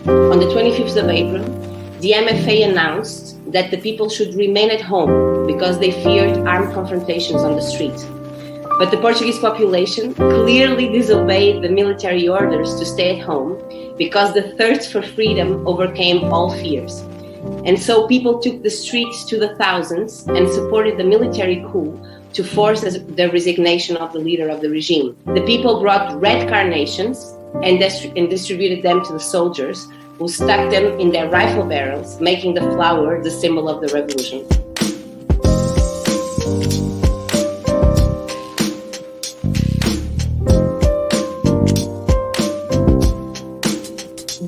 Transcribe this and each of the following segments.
On the 25th of April, the MFA announced that the people should remain at home because they feared armed confrontations on the street. But the Portuguese population clearly disobeyed the military orders to stay at home because the thirst for freedom overcame all fears. And so people took the streets to the thousands and supported the military coup to force the resignation of the leader of the regime. The people brought red carnations and distributed them to the soldiers, who stuck them in their rifle barrels, making the flower the symbol of the revolution.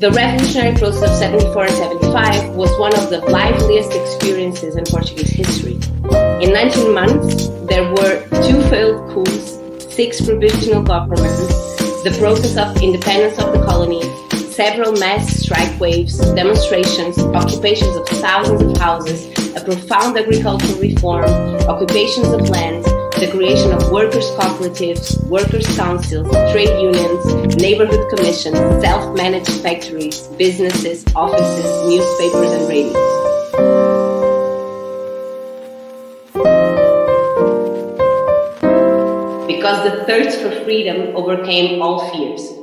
The revolutionary process of 74 and 75 was one of the liveliest experiences in Portuguese history. In 19 months, there were 2 failed coups, 6 provisional governments, the process of independence of the colony, several mass strike waves, demonstrations, occupations of thousands of houses, a profound agricultural reform, occupations of land, the creation of workers' cooperatives, workers' councils, trade unions, neighborhood commissions, self-managed factories, businesses, offices, newspapers, and radios. Because the thirst for freedom overcame all fears.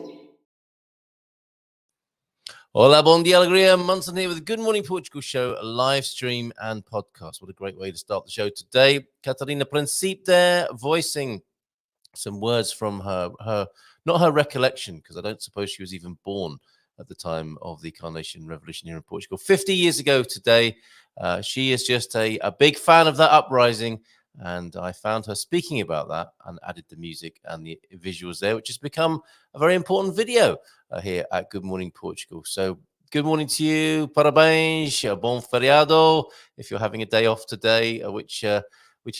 Hola, bon dia, alegria. Munson here with the Good Morning Portugal show, live stream and podcast. What a great way to start the show today. Catarina Principe there, voicing some words from her not her recollection, because I don't suppose she was even born at the time of the Carnation Revolution here in Portugal. 50 years ago today, she is just a big fan of that uprising, and I found her speaking about that and added the music and the visuals there, which has become a very important video here at Good Morning Portugal. So good morning to you, parabéns, bon feriado, if you're having a day off today, which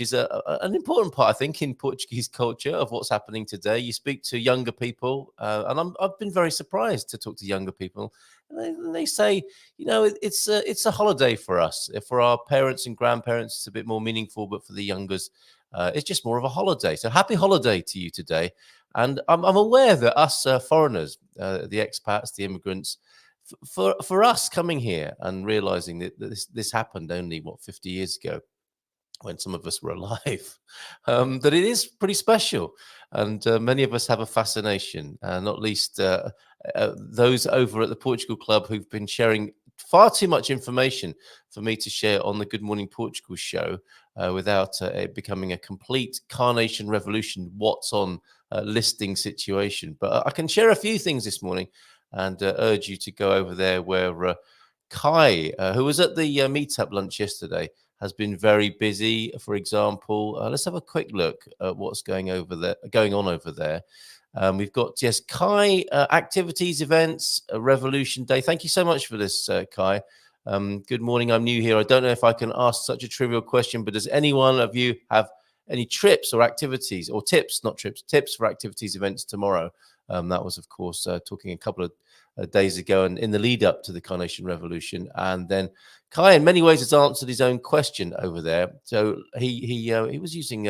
is an important part, I think, in Portuguese culture of what's happening today. You speak to younger people, and I've been very surprised to talk to younger people. And they say, you know, it's a holiday for us. For our parents and grandparents, it's a bit more meaningful, but for the youngers, it's just more of a holiday. So happy holiday to you today. And I'm aware that us foreigners, the expats, the immigrants, for us coming here and realizing that this happened only, 50 years ago, when some of us were alive, that it is pretty special. And many of us have a fascination, not least those over at the Portugal Club who've been sharing far too much information for me to share on the Good Morning Portugal show without it becoming a complete Carnation Revolution, what's on listing situation. But I can share a few things this morning and urge you to go over there where Kai, who was at the meetup lunch yesterday, has been very busy. For example, let's have a quick look at what's going on over there. We've got, yes, Kai, activities, events, Revolution Day. Thank you so much for this, Kai. Good morning. I'm new here. I don't know if I can ask such a trivial question, but does any one of you have any trips or activities, or tips, not trips, tips for activities, events tomorrow? That was, of course, talking a couple of days ago and in the lead up to the Carnation Revolution. And then Kai, in many ways, has answered his own question over there. So he was using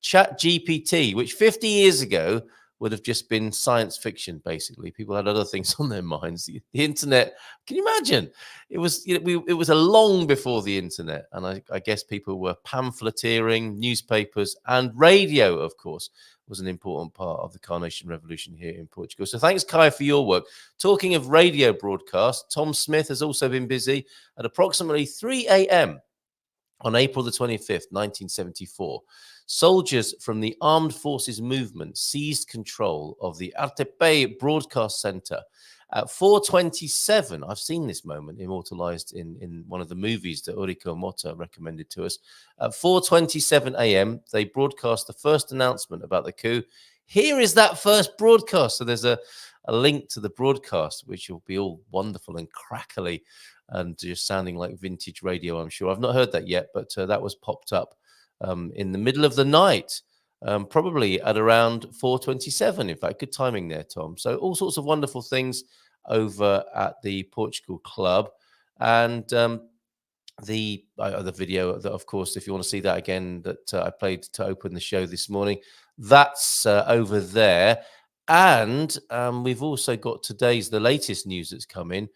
Chat GPT, which 50 years ago would have just been science fiction. Basically, people had other things on their minds. The internet, can you imagine? It was it was a long before the internet, and I guess people were pamphleteering, newspapers, and radio, of course, was an important part of the Carnation Revolution here in Portugal. So thanks, Kai, for your work. Talking of radio broadcast, Tom Smith has also been busy at approximately 3 a.m. on April the 25th, 1974. Soldiers from the Armed Forces Movement seized control of the RTP Broadcast Center. At 4:27, I've seen this moment immortalized in one of the movies that Eurico Motta recommended to us. At 4:27 a.m., they broadcast the first announcement about the coup. Here is that first broadcast. So there's a link to the broadcast, which will be all wonderful and crackly and just sounding like vintage radio, I'm sure. I've not heard that yet, but that was popped up in the middle of the night. Probably at around 4:27. In fact, good timing there, Tom. So all sorts of wonderful things over at the Portugal Club. And the video that, of course, if you want to see that again, that I played to open the show this morning, that's over there. And we've also got the latest news that's come in.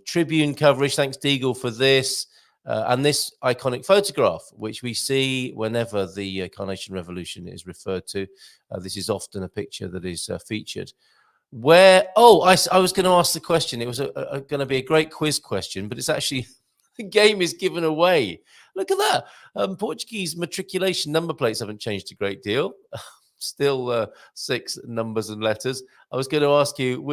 Tribune coverage. Thanks, Deagle, for this. And this iconic photograph, which we see whenever the Carnation Revolution is referred to. This is often a picture that is featured. Where, I was going to ask the question. It was going to be a great quiz question, but it's actually, the game is given away. Look at that. Portuguese matriculation number plates haven't changed a great deal. Still 6 numbers and letters. I was going to ask you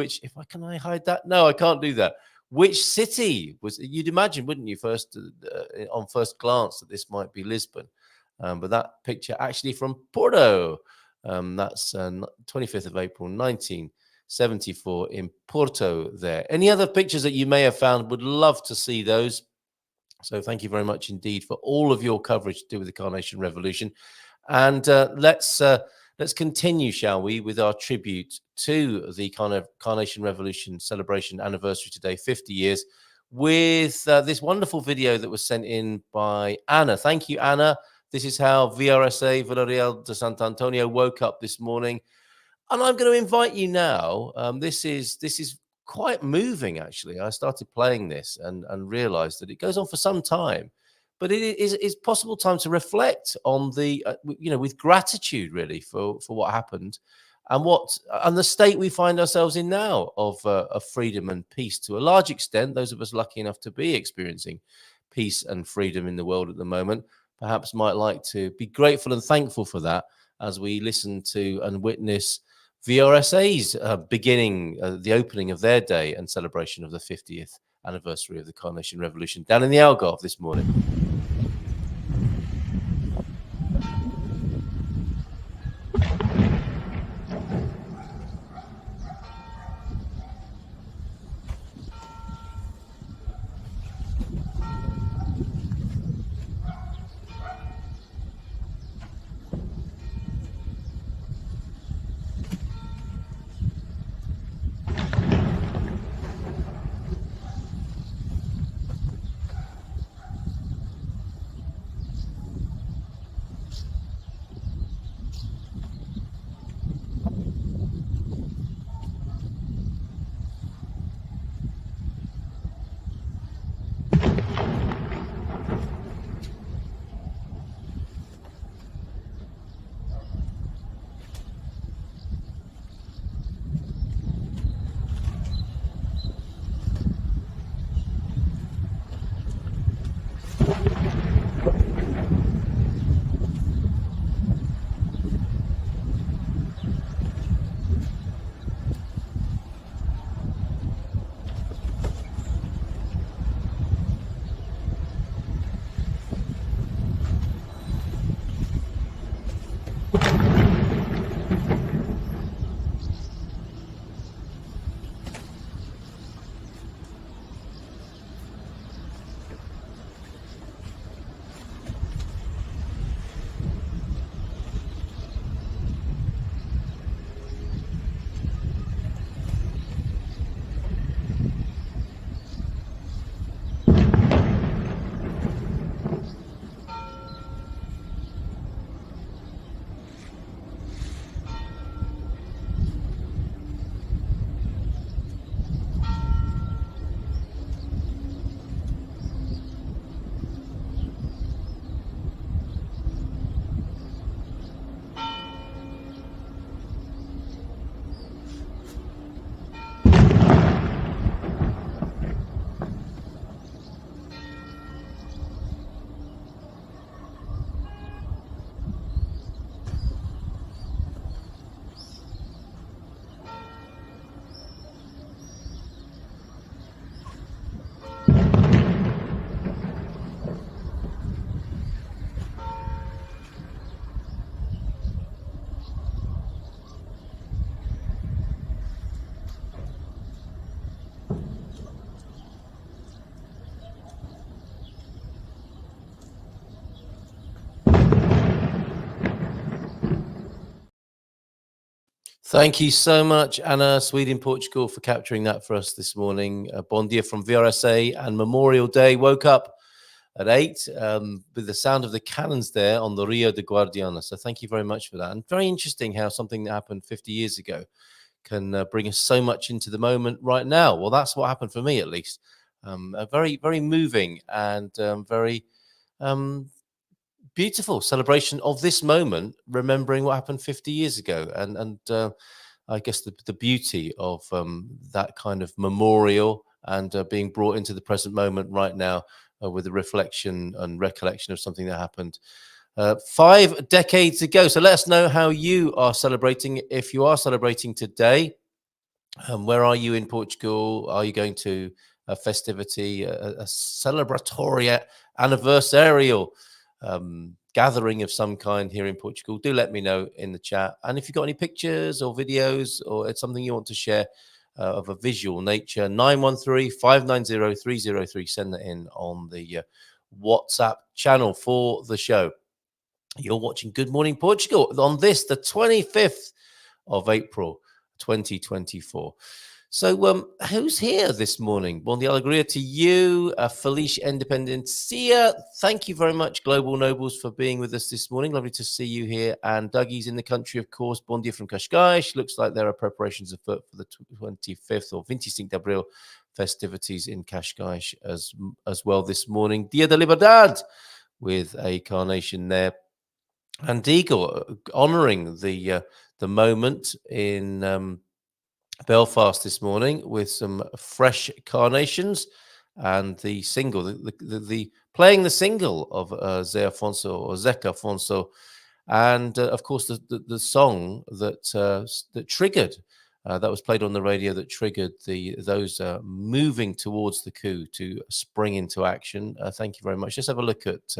can I hide that? No, I can't do that. Which city was, you'd imagine, wouldn't you, on first glance that this might be Lisbon. But that picture actually from Porto. That's 25th of April, 1974 in Porto there. Any other pictures that you may have found? Would love to see those. So thank you very much indeed for all of your coverage to do with the Carnation Revolution. And let's continue, shall we, with our tribute to the Carnation Revolution celebration anniversary today, 50 years, with this wonderful video that was sent in by Anna. Thank you, Anna. This is how VRSA Villarreal de Sant Antonio woke up this morning. And I'm going to invite you now. This is quite moving, actually. I started playing this and realized that it goes on for some time. But it's possible time to reflect on the, with gratitude, really, for what happened and the state we find ourselves in now of freedom and peace to a large extent. Those of us lucky enough to be experiencing peace and freedom in the world at the moment perhaps might like to be grateful and thankful for that as we listen to and witness VRSA's beginning, the opening of their day and celebration of the 50th anniversary of the Carnation Revolution down in the Algarve this morning. Thank you so much, Anna, Sweden, Portugal, for capturing that for us this morning. Bon dia from VRSA and Memorial Day. Woke up at 8 with the sound of the cannons there on the Rio de Guadiana. So thank you very much for that. And very interesting how something that happened 50 years ago can bring us so much into the moment right now. Well, that's what happened for me, at least. A very, very moving and very beautiful celebration of this moment, remembering what happened 50 years ago. And I guess the beauty of that kind of memorial and being brought into the present moment right now with a reflection and recollection of something that happened 5 decades ago. So let us know how you are celebrating. If you are celebrating today, where are you in Portugal? Are you going to a festivity, a celebratory anniversarial gathering of some kind here in Portugal? Do let me know in the chat. And if you've got any pictures or videos or it's something you want to share of a visual nature, 913-590-303, send that in on the WhatsApp channel for the show. You're watching Good Morning Portugal on this, the 25th of April, 2024. So who's here this morning? Bon dia alegria to you, Felicia Independencia. Thank you very much, Global Nobles, for being with us this morning. Lovely to see you here. And Dougie's in the country, of course. Bon dia from Cascais. Looks like there are preparations afoot for the 25th or 25 de Abril festivities in Cascais as well this morning. Dia de Liberdade with a carnation there. And Eagle honouring the moment in Belfast this morning with some fresh carnations and the single, the playing the single of Zé Afonso or Zeca Afonso, and of course the song that triggered that was played on the radio that triggered those moving towards the coup to spring into action. Thank you very much. Let's have a look at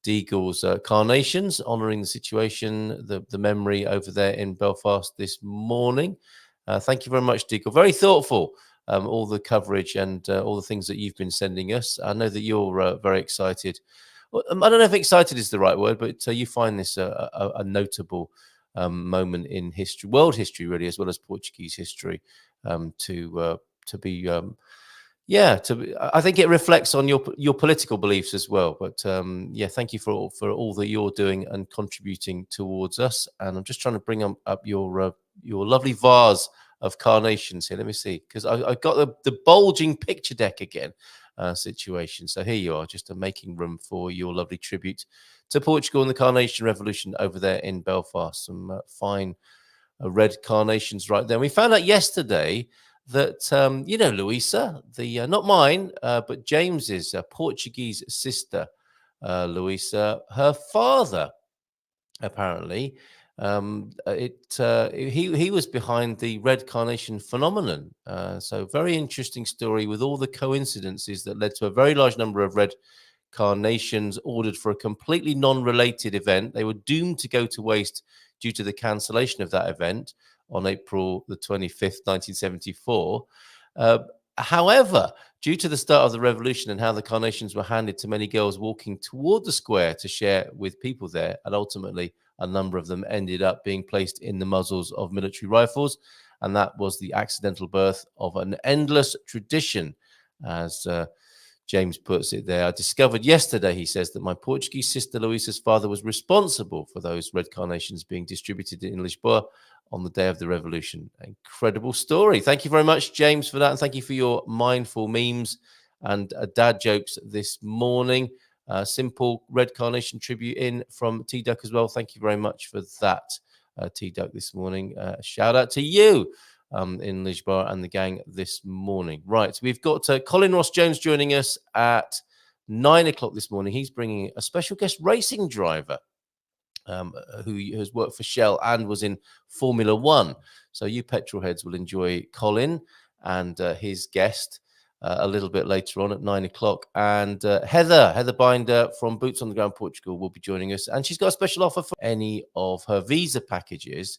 Deagle's carnations, honouring the situation, the memory over there in Belfast this morning. Thank you very much, Deagle. Very thoughtful, all the coverage and all the things that you've been sending us. I know that you're very excited. Well, I don't know if excited is the right word, but you find this a notable moment in history, world history, really, as well as Portuguese history, to be. I think it reflects on your political beliefs as well. But thank you for all that you're doing and contributing towards us. And I'm just trying to bring up your lovely vase of carnations here. Let me see, because I've got the bulging picture deck again situation. So here you are, just making room for your lovely tribute to Portugal and the Carnation Revolution over there in Belfast. Some fine red carnations right there. And we found out yesterday that Luisa, the not mine, but James's Portuguese sister, Luisa, her father apparently he was behind the red carnation phenomenon. So very interesting story with all the coincidences that led to a very large number of red carnations ordered for a completely non-related event. They were doomed to go to waste due to the cancellation of that event on April the 25th, 1974. However, due to the start of the revolution and how the carnations were handed to many girls walking toward the square to share with people there, and ultimately a number of them ended up being placed in the muzzles of military rifles, and that was the accidental birth of an endless tradition, as James puts it there. I discovered yesterday, he says, that my Portuguese sister Luisa's father was responsible for those red carnations being distributed in Lisboa on the day of the revolution. Incredible story. Thank you very much, James, for that. And thank you for your mindful memes and dad jokes this morning. Simple red carnation tribute in from T-Duck as well. Thank you very much for that, T-Duck, this morning. Shout out to you in Lisboa and the gang this morning. Right, we've got Colin Ross-Jones joining us at 9 o'clock this morning. He's bringing a special guest racing driver who has worked for Shell and was in Formula One. So you petrol heads will enjoy Colin and his guest a little bit later on at 9 o'clock. And Heather Binder from Boots on the Ground Portugal will be joining us. And she's got a special offer for any of her visa packages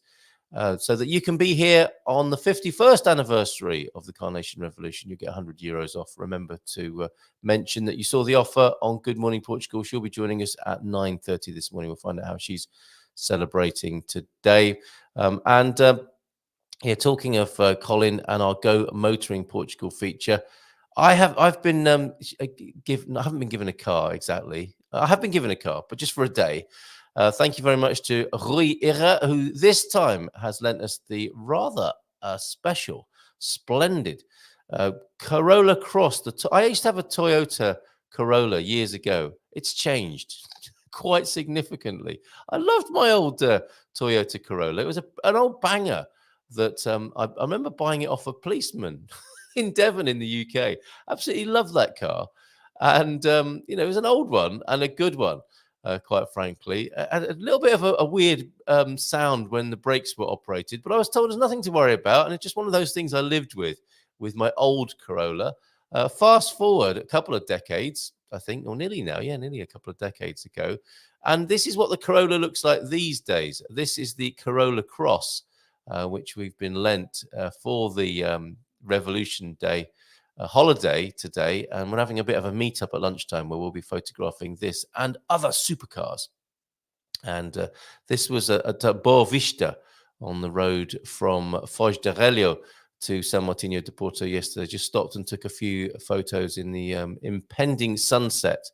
so that you can be here on the 51st anniversary of the Carnation Revolution. You get €100 off. Remember to mention that you saw the offer on Good Morning Portugal. She'll be joining us at 9:30 this morning. We'll find out how she's celebrating today. Talking of Colin and our Go Motoring Portugal feature, I haven't been given a car exactly. I have been given a car, but just for a day. Thank you very much to Rui Ira, who this time has lent us the rather special, splendid Corolla Cross. I used to have a Toyota Corolla years ago. It's changed quite significantly. I loved my old Toyota Corolla. It was an old banger that I remember buying it off a policeman in Devon in the UK. Absolutely loved that car. And, it was an old one and a good one, quite frankly. And a little bit of a weird sound when the brakes were operated, but I was told there's nothing to worry about. And it's just one of those things I lived with my old Corolla. Fast forward a couple of decades, I think, or nearly now. Yeah, nearly a couple of decades ago. And this is what the Corolla looks like these days. This is the Corolla Cross, which we've been lent for the Revolution Day holiday today. And we're having a bit of a meetup at lunchtime where we'll be photographing this and other supercars. And this was at Boa Vista on the road from Foz de Relho to San Martinho de Porto yesterday. Just stopped and took a few photos in the impending sunset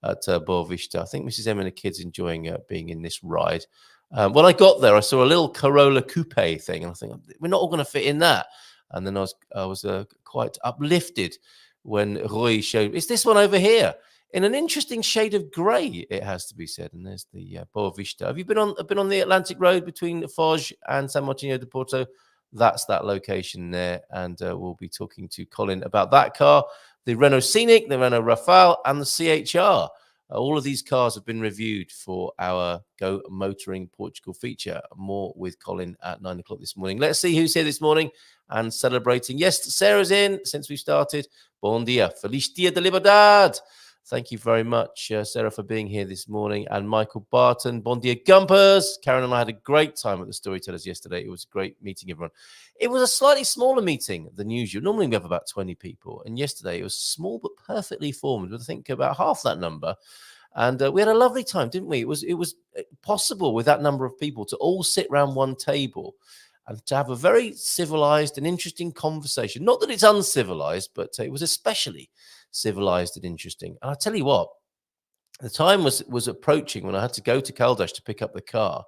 at Boa Vista. I think Mrs. M and the kids enjoying being in this ride. When I got there, I saw a little Corolla coupe thing, and I think we're not all going to fit in that. And then I was quite uplifted when Roy showed, it's this one over here in an interesting shade of grey, it has to be said. And there's the Boa Vista. Have you been on the Atlantic Road between Foz and San Martinho de Porto? That's that location there. And we'll be talking to Colin about that car, the Renault Scenic, the Renault Rafale, and the CHR. All of these cars have been reviewed for our Go Motoring Portugal feature. More with Colin at 9 o'clock this morning. Let's see who's here this morning and celebrating. Yes, Sarah's in since we started. Bon dia. Feliz Dia de Liberdade. Thank you very much, Sarah, for being here this morning. And Michael Barton. Bon dia, Gumpers. Karen and I had a great time at the Storytellers yesterday. It was a great meeting everyone. It was a slightly smaller meeting than usual. Normally we have about 20 people. And yesterday it was small but perfectly formed. I think about half that number. And we had a lovely time, didn't we? It was possible with that number of people to all sit around one table and to have a very civilized and interesting conversation. Not that it's uncivilized, but it was especially civilized and interesting. And I tell you what, the time was approaching when I had to go to Caldas to pick up the car.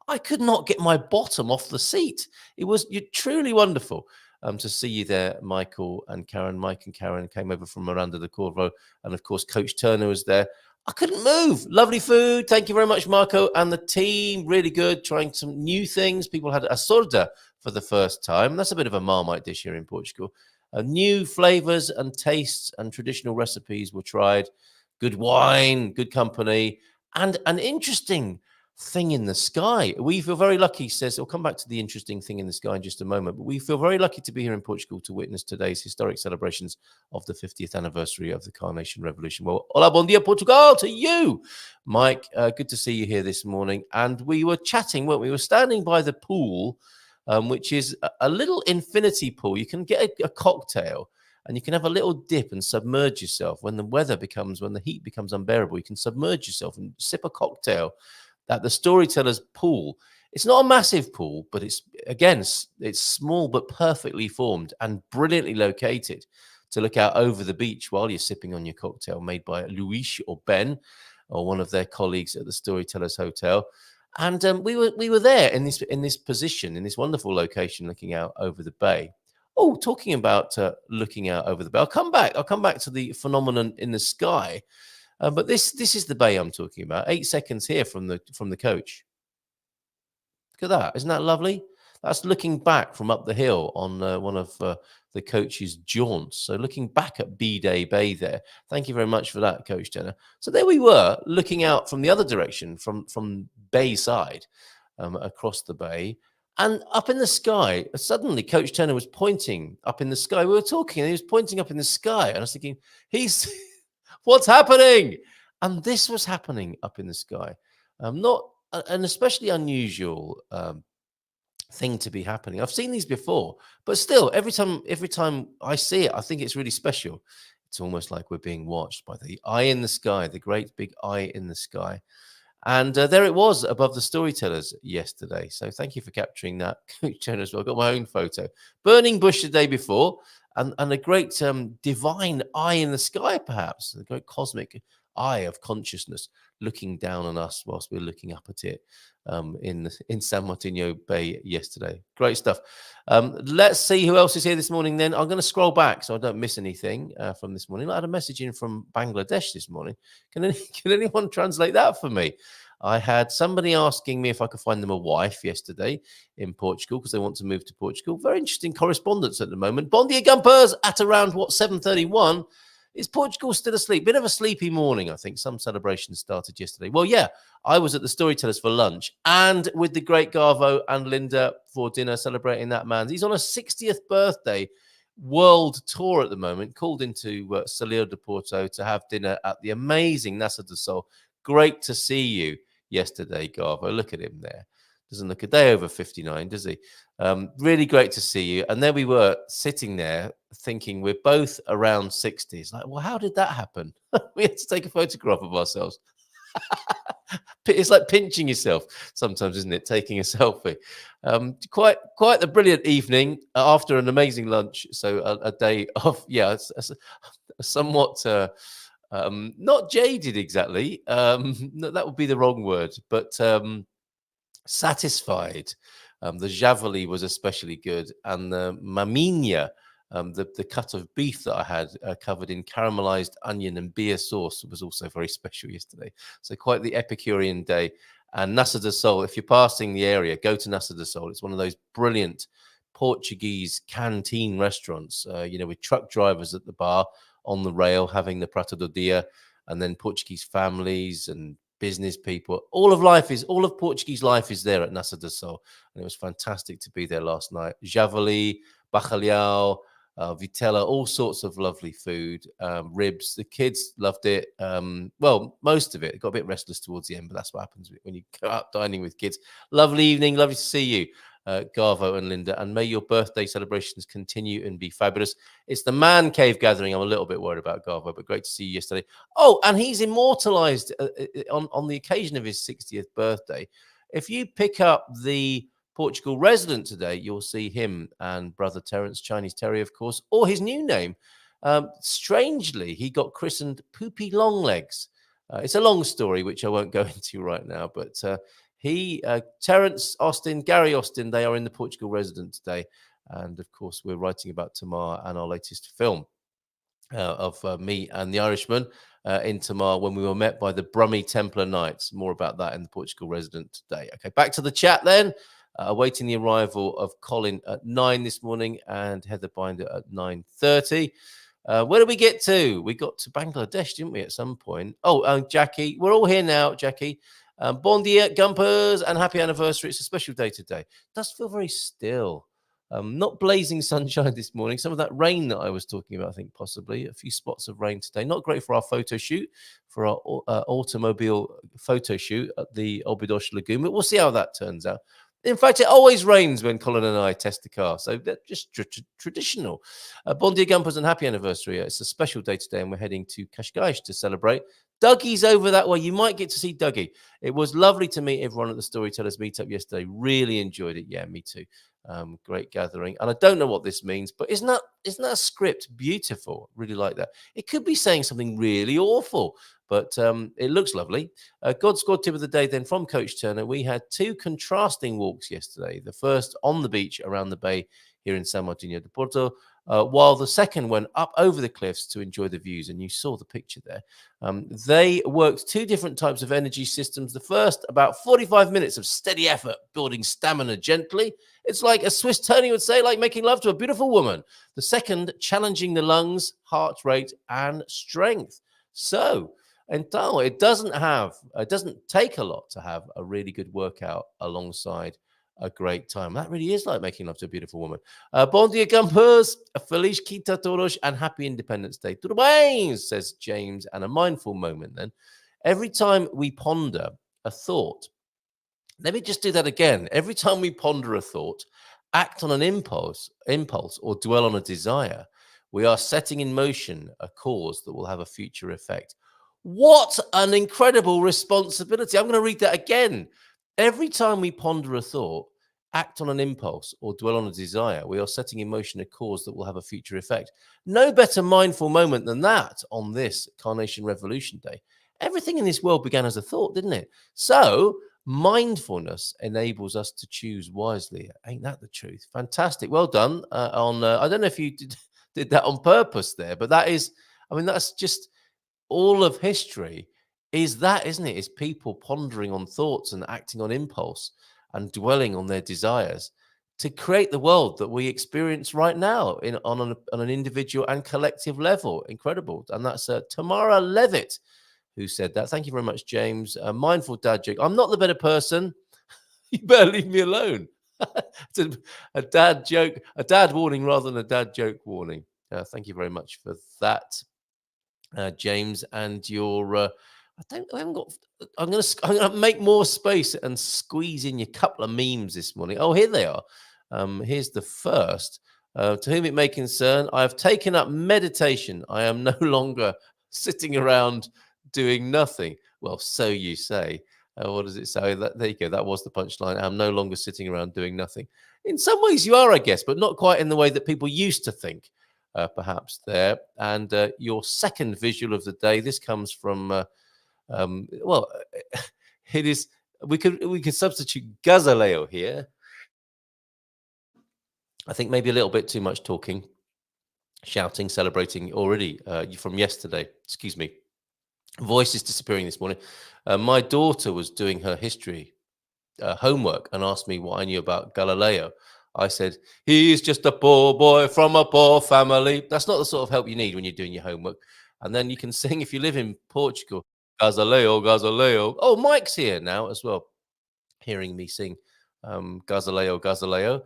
I could not get my bottom off the seat. You're truly wonderful to see you there, Michael and Karen. Mike and Karen came over from Miranda de Corvo, and of course Coach Turner was there. I couldn't move. Lovely food. Thank you very much, Marco, and the team. Really good. Trying some new things. People had a sorda for the first time. That's a bit of a Marmite dish here in Portugal. New flavors and tastes and traditional recipes were tried. Good wine, good company, and an interesting thing in the sky. We feel very lucky, says, I'll come back to the interesting thing in the sky in just a moment, but we feel very lucky to be here in Portugal to witness today's historic celebrations of the 50th anniversary of the Carnation Revolution. Well, hola, bon dia, Portugal, to you, Mike. Good to see you here this morning. And we were chatting, weren't we? We were standing by the pool, which is a little infinity pool. You can get a cocktail and you can have a little dip and submerge yourself. When the heat becomes unbearable, you can submerge yourself and sip a cocktail at the Storytellers pool. It's not a massive pool, but it's small but perfectly formed and brilliantly located to look out over the beach while you're sipping on your cocktail, made by Luis or Ben or one of their colleagues at the Storytellers Hotel. And we were there in this position, in this wonderful location, looking out over the bay. Oh, talking about looking out over the bay, I'll come back to the phenomenon in the sky. But this is the bay I'm talking about. 8 seconds here from the coach. Look at that. Isn't that lovely? That's looking back from up the hill on one of the coach's jaunts. So looking back at B-Day Bay there. Thank you very much for that, Coach Turner. So there we were, looking out from the other direction, from bay side, across the bay. And up in the sky, suddenly Coach Turner was pointing up in the sky. We were talking and he was pointing up in the sky. And I was thinking, what's happening? And this was happening up in the sky. Not an especially unusual thing to be happening. I've seen these before, but still, every time I see it, I think it's really special. It's almost like we're being watched by the eye in the sky, the great big eye in the sky. And there it was above the Storytellers yesterday. So thank you for capturing that, Coach Turner, as well. I've got my own photo. Burning bush the day before. And a great divine eye in the sky, perhaps, a great cosmic eye of consciousness looking down on us whilst we're looking up at it in San Martino Bay yesterday. Great stuff. Let's see who else is here this morning then. I'm going to scroll back so I don't miss anything from this morning. I had a message in from Bangladesh this morning. Can anyone translate that for me? I had somebody asking me if I could find them a wife yesterday in Portugal because they want to move to Portugal. Very interesting correspondence at the moment. Bon dia, Gumpers, at around, 7:31. Is Portugal still asleep? Bit of a sleepy morning, I think. Some celebrations started yesterday. Well, yeah, I was at the Storytellers for lunch and with the great Garvo and Linda for dinner celebrating that man. He's on a 60th birthday world tour at the moment, called into Salil de Porto to have dinner at the amazing Nasa do Sol. Great to see you yesterday, Garvo. Look at him there. Doesn't look a day over 59, does he? Really great to see you. And there we were sitting there thinking we're both around 60. It's like, well, how did that happen? We had to take a photograph of ourselves. It's like pinching yourself sometimes, isn't it? Taking a selfie. Quite the brilliant evening after an amazing lunch. So a day of, somewhat not jaded exactly. No, that would be the wrong word, but satisfied. The javali was especially good, and the maminha, the cut of beef that I had covered in caramelized onion and beer sauce was also very special yesterday. So quite the Epicurean day. And Nasa do Sol, if you're passing the area, go to Nasa do Sol. It's one of those brilliant Portuguese canteen restaurants, with truck drivers at the bar on the rail having the prato do dia, and then Portuguese families and business people. All of Portuguese life is there at Nasa do Sol, and it was fantastic to be there last night. Javali, bacalhau, vitela, all sorts of lovely food, ribs. The kids loved it. Well, most of it. It got a bit restless towards the end, but that's what happens when you go out dining with kids. Lovely evening. Lovely to see you, Garvo and Linda. And may your birthday celebrations continue and be fabulous. It's the man cave gathering I'm a little bit worried about, Garvo, but great to see you yesterday. Oh, and he's immortalized on the occasion of his 60th birthday. If you pick up the Portugal resident today, you'll see him and brother Terence, Chinese Terry, of course, or his new name. Strangely, he got christened Poopy Longlegs. It's a long story, which I won't go into right now, but Terence Austin, Gary Austin, they are in the Portugal resident today. And of course, we're writing about Tamar and our latest film of me and the Irishman in Tamar when we were met by the Brummie Templar Knights. More about that in the Portugal resident today. Okay, back to the chat then. Awaiting the arrival of Colin at 9 this morning and Heather Binder at 9:30. Where did we get to? We got to Bangladesh, didn't we, at some point? Oh, Jackie. We're all here now, Jackie. Bon dia, Gumpers, and happy anniversary. It's a special day today. It does feel very still. Not blazing sunshine this morning. Some of that rain that I was talking about, I think possibly. A few spots of rain today. Not great for our photo shoot, for our automobile photo shoot at the Obidos Lagoon. But we'll see how that turns out. In fact, it always rains when Colin and I test the car. So that's just traditional. Bon dia, Gumpers, and happy anniversary. It's a special day today, and we're heading to Cascais to celebrate. Dougie's over that way. You might get to see Dougie. It was lovely to meet everyone at the Storytellers meetup yesterday. Really enjoyed it. Yeah, me too. Great gathering. And I don't know what this means, but isn't that script beautiful? Really like that. It could be saying something really awful, but it looks lovely. God Squad tip of the day then from Coach Turner. We had two contrasting walks yesterday. The first on the beach around the bay here in San Martino de Porto, while the second went up over the cliffs to enjoy the views. And you saw the picture there. They worked two different types of energy systems. The first, about 45 minutes of steady effort, building stamina gently. It's like a Swiss Tony would say, like making love to a beautiful woman. The second, challenging the lungs, heart rate, and strength. So, então, it doesn't take a lot to have a really good workout alongside a great time. That really is like making love to a beautiful woman. Bon dia, Gumpers. Feliz Quinta Todos and happy Independence Day. Tudo bem, says James. And a mindful moment then. Every time we ponder a thought, let me just do that again. Every time we ponder a thought, act on an impulse, or dwell on a desire, we are setting in motion a cause that will have a future effect. What an incredible responsibility. I'm going to read that again. Every time we ponder a thought, act on an impulse, or dwell on a desire, we are setting in motion a cause that will have a future effect. No better mindful moment than that on this Carnation Revolution Day. Everything in this world began as a thought, didn't it? So mindfulness enables us to choose wisely. Ain't that the truth? Fantastic. Well done. I don't know if you did that on purpose there, but that's just all of history is that, isn't it? It's people pondering on thoughts and acting on impulse and dwelling on their desires to create the world that we experience right now on an individual and collective level. Incredible. And that's Tamara Levitt who said that. Thank you very much, James. Mindful dad joke. I'm not the better person. You better leave me alone. It's a dad joke, a dad warning rather than a dad joke warning. Thank you very much for that, James. And your I'm gonna make more space and squeeze in your couple of memes this morning. Oh, here they are. Here's the first. To whom it may concern, I have taken up meditation. I am no longer sitting around doing nothing. Well, so you say. What does it say? There you go. That was the punchline. I'm no longer sitting around doing nothing. In some ways, you are, I guess, but not quite in the way that people used to think, perhaps there. And your second visual of the day. This comes from. It is. We could substitute Galileo here. I think maybe a little bit too much talking, shouting, celebrating already from yesterday. Excuse me. Voice is disappearing this morning. My daughter was doing her history homework and asked me what I knew about Galileo. I said, he's just a poor boy from a poor family. That's not the sort of help you need when you're doing your homework. And then you can sing, if you live in Portugal, Galileo, Galileo. Oh, Mike's here now as well, hearing me sing Galileo, Galileo.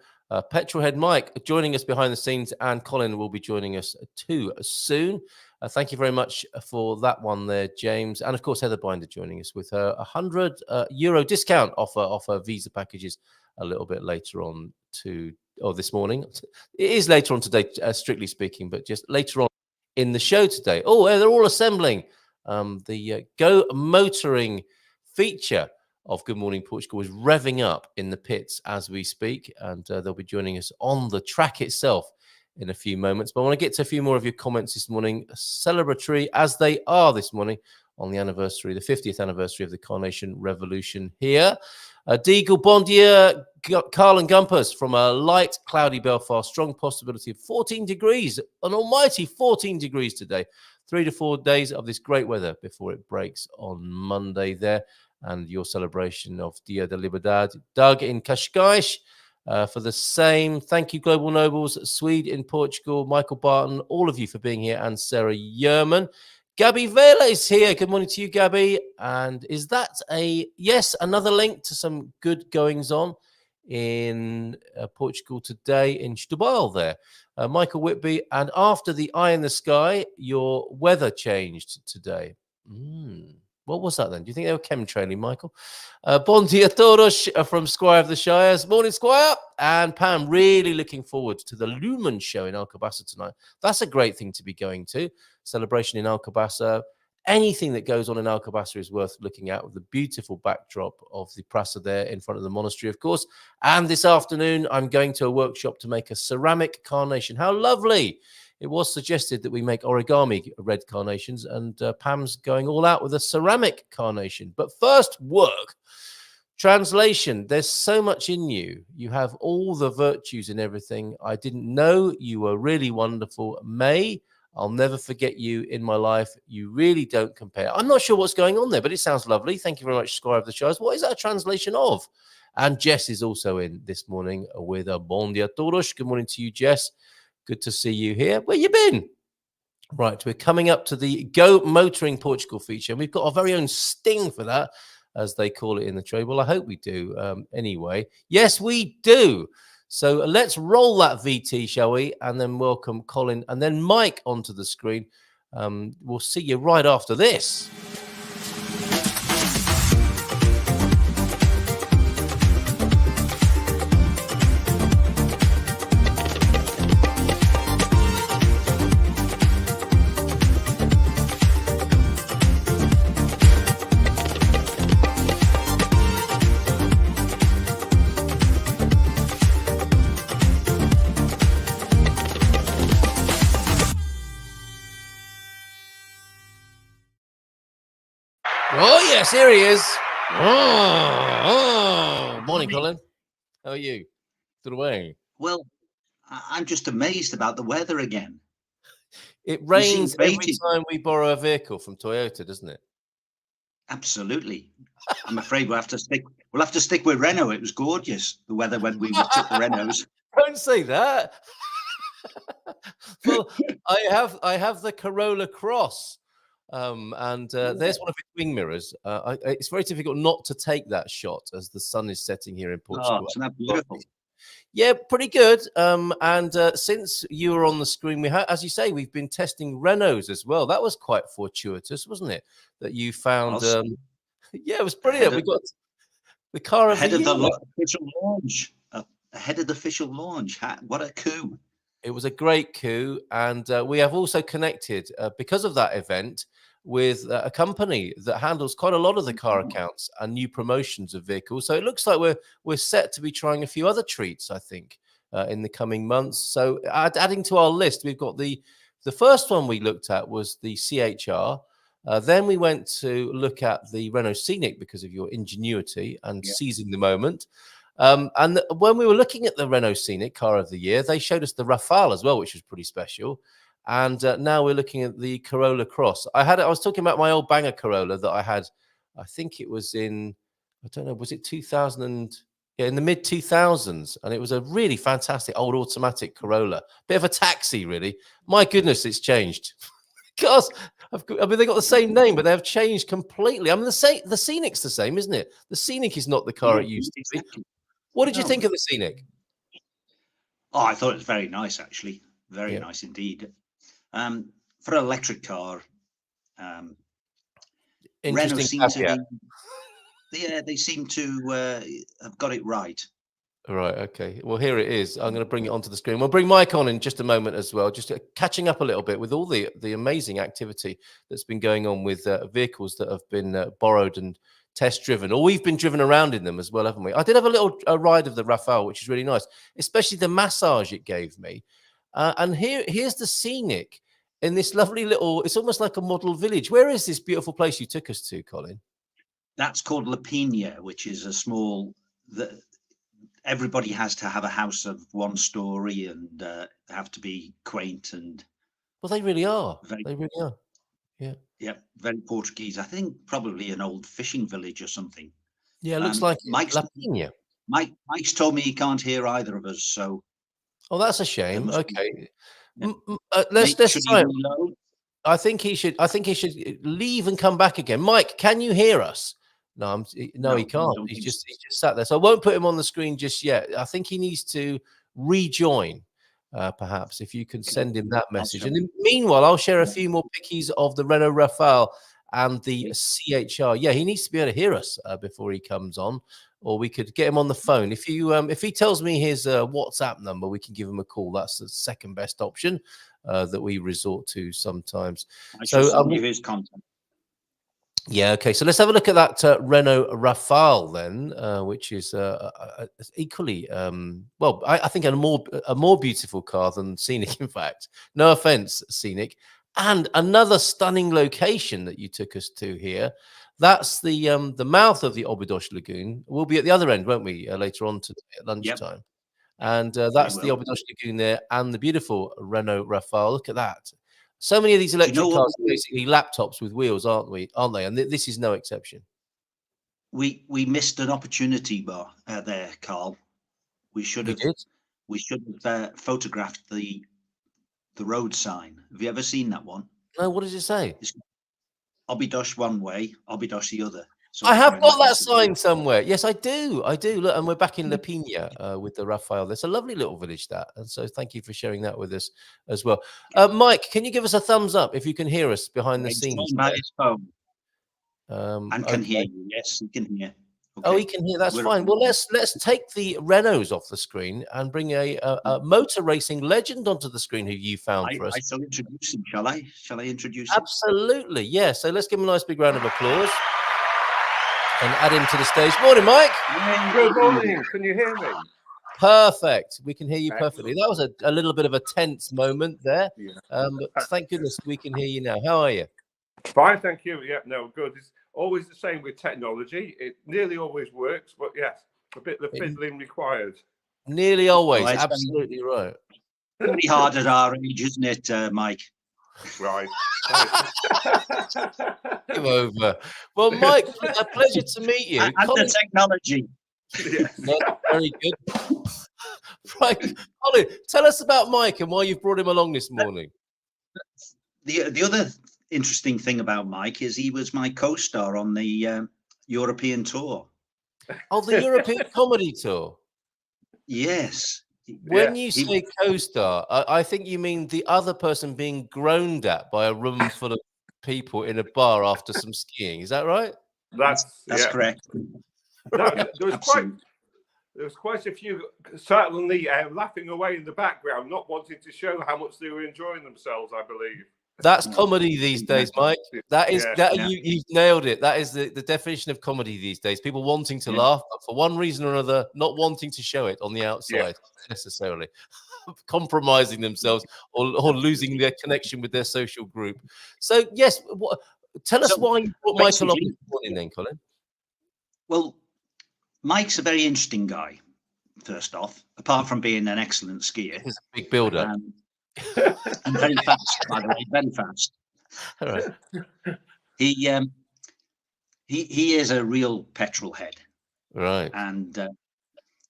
Petrolhead Mike joining us behind the scenes, and Colin will be joining us too soon. Thank you very much for that one there, James. And of course, Heather Binder joining us with her €100 discount off her visa packages a little bit later on this morning. It is later on today, strictly speaking, but just later on in the show today. Oh, they're all assembling the Go Motoring feature of Good Morning Portugal is revving up in the pits as we speak, and they'll be joining us on the track itself in a few moments. But I want to get to a few more of your comments this morning, celebratory as they are this morning on the 50th anniversary of the Carnation Revolution here. Deagle, bon dia, Carl and Gumpers from a light, cloudy Belfast. Strong possibility of 14 degrees, an almighty 14 degrees today. 3 to 4 days of this great weather before it breaks on Monday there. And your celebration of Dia de Liberdade. Doug in Cascais for the same. Thank you, Global Nobles, Swede in Portugal, Michael Barton, all of you for being here, and Sarah Yerman. Gabby Vela is here. Good morning to you, Gabby. And is that another link to some good goings on in Portugal today in Setúbal there. Michael Whitby, and after the eye in the sky, your weather changed today. What was that then? Do you think they were chemtrailing, Michael? Bon dia todos from Squire of the Shires. Morning, Squire. And Pam, really looking forward to the Lumen show in Alcobaça tonight. That's a great thing to be going to. Celebration in Alcobaça. Anything that goes on in Alcobaça is worth looking at, with the beautiful backdrop of the Praça there in front of the monastery, of course. And this afternoon, I'm going to a workshop to make a ceramic carnation. How lovely! It was suggested that we make origami red carnations, and Pam's going all out with a ceramic carnation. But first, work. Translation. There's so much in you. You have all the virtues in everything. I didn't know you were really wonderful. May, I'll never forget you in my life. You really don't compare. I'm not sure what's going on there, but it sounds lovely. Thank you very much, Squire of the Shires. What is that a translation of? And Jess is also in this morning with a bon dia todos. Good morning to you, Jess. Good to see you here. Where you been? Right, we're coming up to the Go Motoring Portugal feature, and we've got our very own sting for that, as they call it in the trade. Well, I hope we do anyway. Yes, we do. So let's roll that VT, shall we? And then welcome Colin and then Mike onto the screen. We'll see you right after this. Yes, here he is. Morning, Colin. How are you? Good away. Well, I'm just amazed about the weather again. It We seem rains every baited. time we borrow a vehicle from Toyota, doesn't it? Absolutely. I'm afraid we'll have to stick with Renault. It was gorgeous, the weather when we took the Renaults. Don't say that. Well, I have the Corolla Cross, and there's one of its wing mirrors. It's very difficult not to take that shot as the sun is setting here in Portugal. Oh, isn't that beautiful? Yeah, pretty good. And since you were on the screen, as you say, we've been testing Renaults as well. That was quite fortuitous, wasn't it? That you found. Yeah, it was brilliant. We got the car of the year. Official launch. Ahead of the official launch. What a coup! It was a great coup, and we have also connected because of that event with a company that handles quite a lot of the car accounts and new promotions of vehicles. So it looks like we're set to be trying a few other treats, I think, in the coming months. So adding to our list, we've got the first one we looked at was the CHR. Then we went to look at the Renault Scenic because of your ingenuity and seizing the moment. And when we were looking at the Renault Scenic Car of the Year, they showed us the Rafale as well, which was pretty special. And now we're looking at the Corolla Cross. I was talking about my old banger Corolla that I had. I think it was in, I don't know, was it 2000? Yeah, in the mid 2000s, and it was a really fantastic old automatic Corolla, bit of a taxi, really. My goodness, it's changed. Because I mean, they got the same name, but they have changed completely. I mean, the Scenic's the same, isn't it? The Scenic is not the car it used to be. What did you think of the Scenic? Oh, I thought it was very nice, actually. Very nice indeed. For an electric car, Renault seem to be, they seem to have got it right. Right, okay. Well, here it is. I'm going to bring it onto the screen. We'll bring Mike on in just a moment as well, just catching up a little bit with all the amazing activity that's been going on with vehicles that have been borrowed and test driven, or we've been driven around in them as well, haven't we? I did have a little ride of the Rafale, which is really nice, especially the massage it gave me. And here's the Scenic in this lovely little, it's almost like a model village. Where is this beautiful place you took us to, Colin? That's called La Pina, which is a small, everybody has to have a house of one story and have to be quaint and. Well, they really are. They really are. Yeah. Yeah, very Portuguese. I think probably an old fishing village or something. Yeah, it looks like Mike's told me he can't hear either of us, so. Oh, that's a shame. Okay. Yeah. Let's try it. I think he should leave and come back again. Mike, can you hear us? No, he can't. He's just sat there. So I won't put him on the screen just yet. I think he needs to rejoin. Perhaps if you can send him that message. And meanwhile, I'll share a few more pickies of the Renault Rafale and the CHR. Yeah, he needs to be able to hear us before he comes on, or we could get him on the phone. If he tells me his WhatsApp number, we can give him a call. That's the second best option that we resort to sometimes. I shall send you his contact. Yeah, okay. So let's have a look at that Renault Rafale then, which is equally, well, I think a more beautiful car than Scenic, in fact. No offense, Scenic. And another stunning location that you took us to here. That's the mouth of the Óbidos Lagoon. We'll be at the other end, won't we, later on today at lunchtime? Yep. And that's the Óbidos Lagoon there and the beautiful Renault Rafale. Look at that. So many of these electric cars are basically laptops with wheels, aren't they? And this is no exception. We missed an opportunity there, Carl. We should have photographed the road sign. Have you ever seen that one? No, what does it say? It's Óbidos one way, Óbidos the other. So I have got that sign somewhere. Yes, I do. Look, and we're back in La Pina with the Rafale. There's a lovely little village, that. And so thank you for sharing that with us as well. Mike, can you give us a thumbs up if you can hear us behind the scenes? His phone. And can hear you. Yes, he can hear. Okay. Oh, he can hear. That's fine. Well, let's take the Renaults off the screen and bring a motor racing legend onto the screen who you found for us. I shall introduce him, shall I? Shall I introduce him? Absolutely, yeah. So let's give him a nice big round of applause and add him to the stage. Morning, Mike. Good morning. Can you hear me? Perfect. We can hear you perfectly. That was a little bit of a tense moment there. Yeah. But thank goodness we can hear you now. How are you? Fine, thank you. Yeah, no, good. always the same with technology. It nearly always works, but yes, a bit of fiddling required. Nearly always, absolutely right. Pretty hard at our age, isn't it, Mike? Right. Come over. Well, Mike, a pleasure to meet you. And Colin, the technology. Yes. very good. Right, Colin, tell us about Mike and why you've brought him along this morning. The other interesting thing about Mike is he was my co-star on the European tour. Oh, the European comedy tour. Yes. When you say co-star, I think you mean the other person being groaned at by a room full of people in a bar after some skiing. Is that right? That's correct. There was quite a few certainly laughing away in the background, not wanting to show how much they were enjoying themselves, I believe. That's comedy these days, Mike. You've nailed it. That is the definition of comedy these days. People wanting to laugh, but for one reason or another, not wanting to show it on the outside necessarily, compromising themselves or losing their connection with their social group. So, yes, tell us why you brought Mike along this morning then, Colin. Well, Mike's a very interesting guy, first off, apart from being an excellent skier. He's a big builder. And very fast, by the way, very fast. All right. He is a real petrol head. Right. And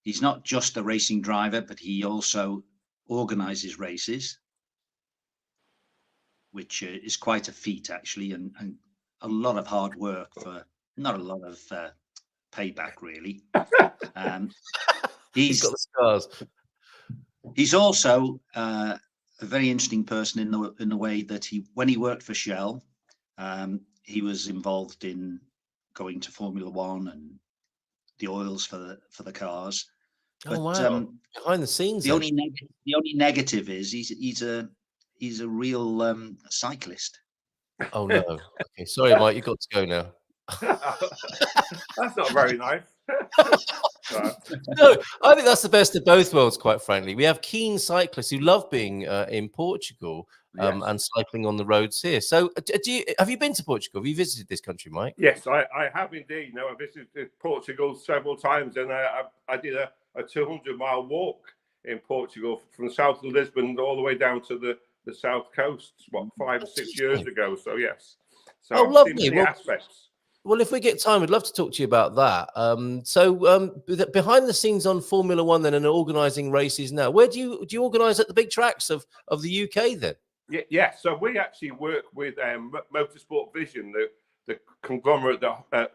he's not just a racing driver, but he also organizes races, which is quite a feat, actually, and a lot of hard work for not a lot of payback, really. He's got the scars. He's also a very interesting person in the way that when he worked for Shell, he was involved in going to Formula One and the oils for the cars. But, wow! Behind the scenes. The only negative is he's a real cyclist. Oh no! Okay, sorry, Mike. You've got to go now. That's not very nice. No, I think that's the best of both worlds, quite frankly. We have keen cyclists who love being in Portugal and cycling on the roads here. So have you been to Portugal? Have you visited this country, Mike? Yes, I have indeed. No, I visited Portugal several times, and I did a 200-mile walk in Portugal from south of Lisbon all the way down to the south coast, 5 or 6 years ago. So, yes. So lovely. Aspects. Well, if we get time, we'd love to talk to you about that. Behind the scenes on Formula One then and organising races now, where do you organise at the big tracks of the UK then? Yeah. So we actually work with Motorsport Vision, the conglomerate that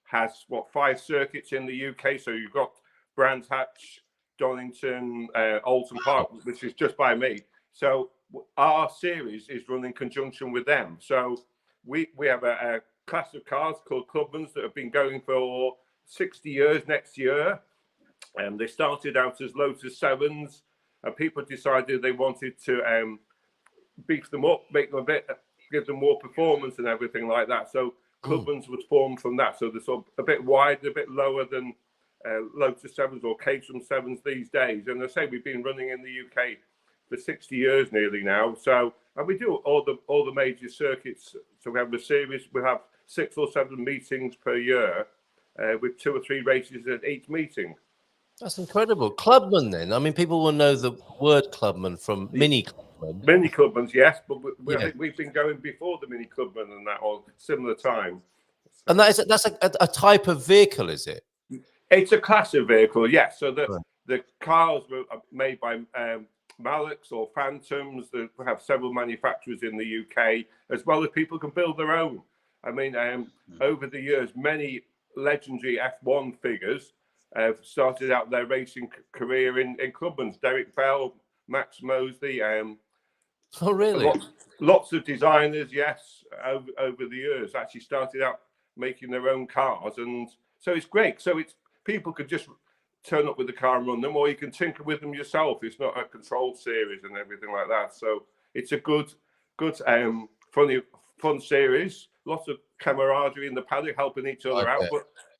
has 5 circuits in the UK. So you've got Brands Hatch, Donington, Alton Park, which is just by me. So our series is run in conjunction with them. So we have a class of cars called Clubmans that have been going for 60 years next year. And they started out as Lotus 7s, and people decided they wanted to beef them up, make them give them more performance and everything like that. So Clubmans was formed from that. So they're sort of a bit wider, a bit lower than Lotus 7s or Caterham 7s these days. And I say we've been running in the UK for 60 years nearly now. So, and we do all the major circuits. So we have a series, we have 6 or 7 meetings per year with 2 or 3 races at each meeting. That's incredible. Clubman then? I mean, people will know the word Clubman from Mini Clubman. Mini Clubmans, yes, but I think we've been going before the Mini Clubman and that, or similar time. So. And that's a type of vehicle, is it? It's a class of vehicle, yes. So the cars were made by Mallox or Phantoms. They have several manufacturers in the UK, as well as people can build their own. I mean, over the years, many legendary F1 figures have started out their racing career in Clubmans. Derek Bell, Max Mosley. Oh, really? Lots of designers, yes, over the years actually started out making their own cars. And so it's great. So people could just turn up with the car and run them, or you can tinker with them yourself. It's not a controlled series and everything like that. So it's a good, fun series. Lots of camaraderie in the paddock, helping each other out.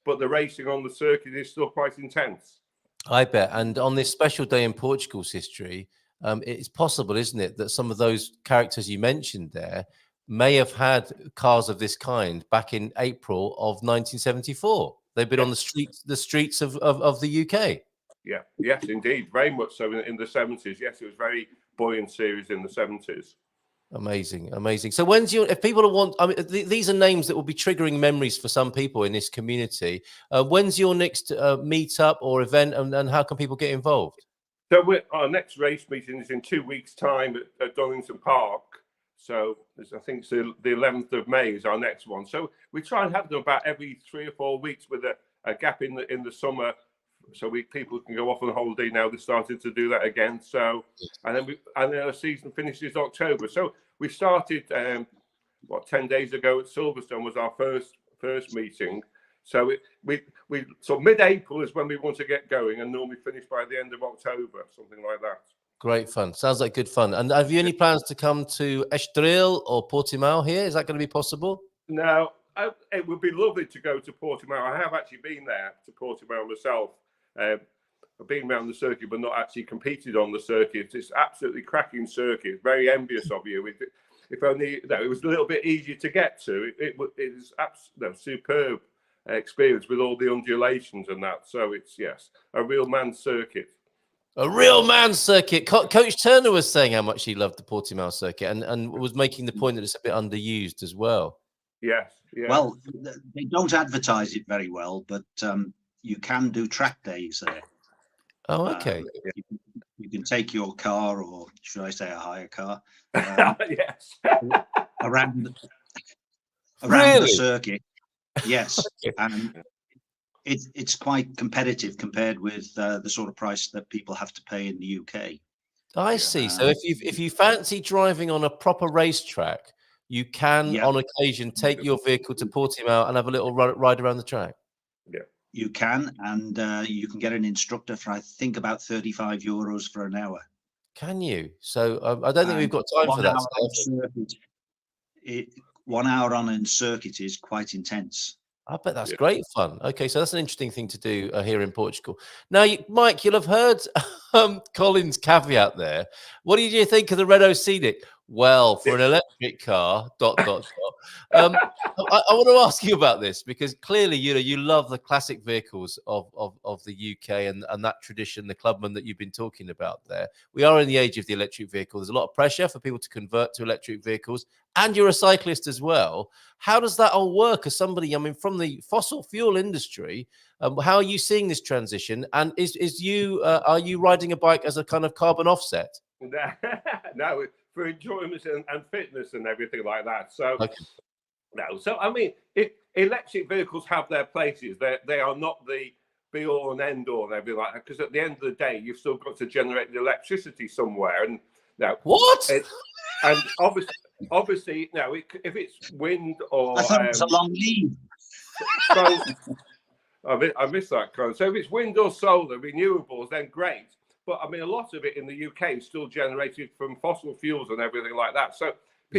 But the racing on the circuit is still quite intense. I bet. And on this special day in Portugal's history, it's possible, isn't it, that some of those characters you mentioned there may have had cars of this kind back in April of 1974. They've been on the streets of the UK. Yeah, yes, indeed, very much so in the 70s. Yes, it was very buoyant series in the 70s. Amazing, amazing. So if people want, I mean, these are names that will be triggering memories for some people in this community. When's your next meetup or event, and how can people get involved? So our next race meeting is in 2 weeks' time at Donington Park. So I think it's the 11th of May is our next one. So we try and have them about every 3 or 4 weeks with a gap in the summer, so people can go off on holiday. Now they're starting to do that again. So and then our season finishes October. So we started 10 days ago at Silverstone was our first meeting. So so mid-April is when we want to get going, and normally finish by the end of October, something like that. Great fun. Sounds like good fun. And have you any plans to come to Estoril or Portimao here? Is that going to be possible? No, it would be lovely to go to Portimao. I have actually been there to Portimao myself. I've been around the circuit, but not actually competed on the circuit. It's absolutely cracking circuit. Very envious of you. If only it was a little bit easier to get to. It is superb experience with all the undulations and that. So it's a real man's circuit. A real man's circuit. Coach Turner was saying how much he loved the Portimao circuit, and was making the point that it's a bit underused as well. Yes. Yeah. Well, they don't advertise it very well, but you can do track days there. Oh, okay. You can take your car, or should I say a hire car, yes, around Really? the circuit. Yes, and it's quite competitive compared with the sort of price that people have to pay in the UK. I see. So if you fancy driving on a proper racetrack, you can on occasion take your vehicle to Portimao and have a little ride around the track. Yeah, you can, and you can get an instructor for I think about €35 for an hour. Can you? So I don't think we've got time for that. 1 hour on a circuit is quite intense. I bet that's great fun. Okay, so that's an interesting thing to do here in Portugal. Now, Mike, you'll have heard Colin's caveat there. What did you think of the Renault Scenic? Well, for an electric car, ... I want to ask you about this, because clearly, you love the classic vehicles of the UK and that tradition, the clubman that you've been talking about there. We are in the age of the electric vehicle. There's a lot of pressure for people to convert to electric vehicles, and you're a cyclist as well. How does that all work as somebody, I mean, from the fossil fuel industry? How are you seeing this transition? And are you riding a bike as a kind of carbon offset? No, for enjoyment and fitness and everything like that. So, no. So, I mean, electric vehicles have their places. They are not the be all and end all and everything like that, because at the end of the day, you've still got to generate the electricity somewhere. And now, what? And obviously, now if it's wind or I thought it's a long lead. So, I missed that, Colin. So if it's wind or solar renewables, then great. But I mean, a lot of it in the UK is still generated from fossil fuels and everything like that. So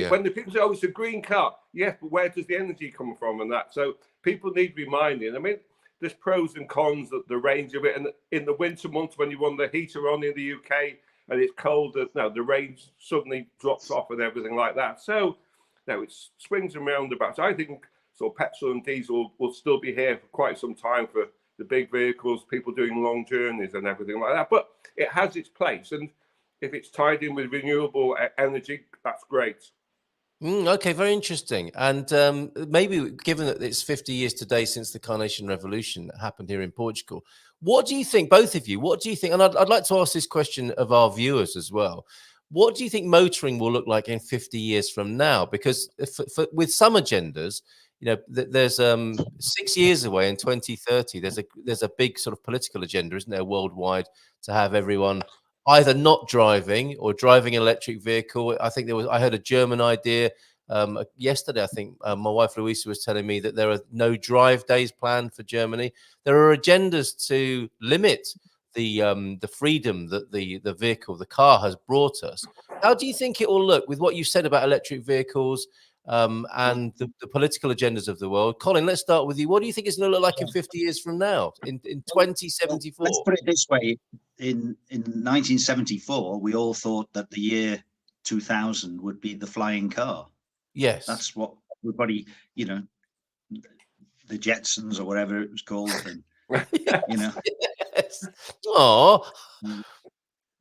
when the people say, "Oh, it's a green car," yes, but where does the energy come from and that? So people need reminding. I mean, there's pros and cons, the range of it. And in the winter months, when you want the heater on in the UK and it's cold, the range suddenly drops off and everything like that. So it swings and roundabouts. I think petrol and diesel will still be here for quite some time for the big vehicles, people doing long journeys and everything like that. But it has its place, and if it's tied in with renewable energy, that's great. Okay, very interesting. And maybe, given that it's 50 years today since the Carnation Revolution that happened here in Portugal, what do you think, both of you, what do you think? And I'd like to ask this question of our viewers as well. What do you think motoring will look like in 50 years from now? Because with some agendas, there's 6 years away in 2030. There's a big sort of political agenda, isn't there, worldwide, to have everyone either not driving or driving an electric vehicle. I think I heard a German idea yesterday. I think my wife Louisa was telling me that there are no drive days planned for Germany. There are agendas to limit the freedom that the vehicle, the car, has brought us. How do you think it will look with what you said about electric vehicles and the political agendas of the world? Colin, let's start with you. What do you think it's going to look like in 50 years from now, in 2074? Let's put it this way. In 1974, we all thought that the year 2000 would be the flying car. Yes. That's what everybody, you know, the Jetsons or whatever it was called, and you know. Yes. Oh,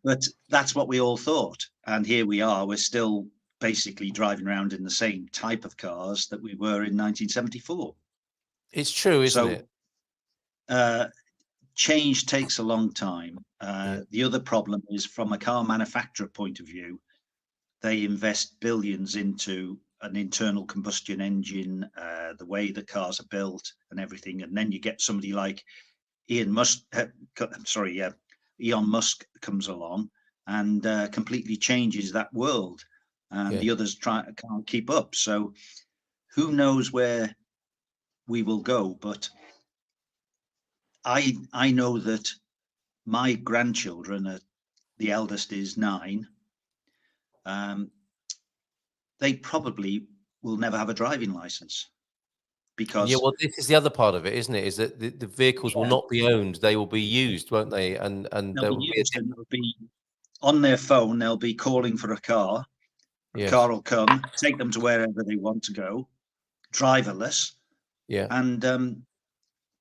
But that's what we all thought, and here we are. We're still basically driving around in the same type of cars that we were in 1974. it's true, isn't So, it? change takes a long time. Yeah. The other problem is, from a car manufacturer point of view, they invest billions into an internal combustion engine, the way the cars are built and everything. And then you get somebody like Elon Musk comes along and completely changes that world, and Yeah. the others can't keep up. So who knows where we will go? But I know that my grandchildren, the eldest is 9, they probably will never have a driving license, because Yeah, well, this is the other part of it, isn't it? Is that the vehicles will not be owned; they will be used, won't they? And they'll there be will be used, and they'll be on their phone. They'll be calling for a car. A yes. car will come, take them to wherever they want to go, driverless, Yeah. and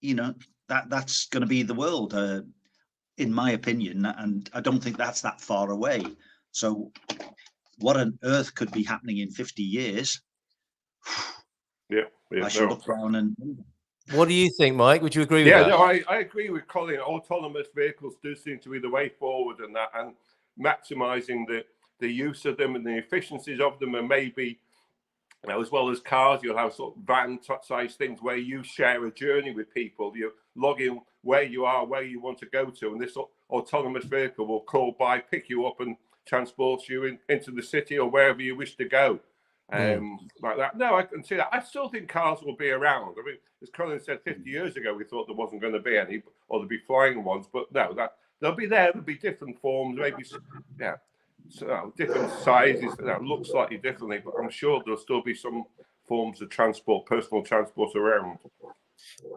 you know, that's going to be the world, in my opinion. And I don't think that's that far away. So, what on earth could be happening in 50 years? Yeah, I should look down and. What do you think, Mike? Would you agree with yeah, that? no, I agree with Colin. Autonomous vehicles do seem to be the way forward, and that, and maximising the use of them and the efficiencies of them, and maybe, you know, as well as cars, you'll have sort of van size things where you share a journey with people. You log in where you are, where you want to go to, and this autonomous vehicle will call by, pick you up, and transport you into the city or wherever you wish to go. Like that. No, I can see that. I still think cars will be around. I mean, as Colin said, 50 years ago, we thought there wasn't going to be any, or there'd be flying ones, but no, that they'll be there. There'll be different forms, maybe, yeah, so different sizes that look slightly differently, but I'm sure there'll still be some forms of transport, personal transport around.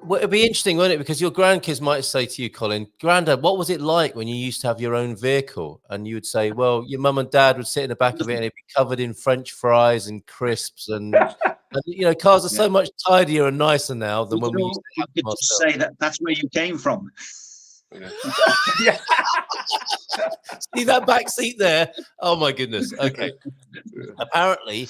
Well, it'd be interesting, wouldn't it? Because your grandkids might say to you, Colin, Grandad, what was it like when you used to have your own vehicle? And you would say, well, your mum and dad would sit in the back of it and it'd be covered in French fries and crisps. And you know, cars are so much tidier and nicer now than when we used to have them just ourselves. say that's where you came from. Yeah. See that back seat there? Oh, my goodness. Okay. Apparently,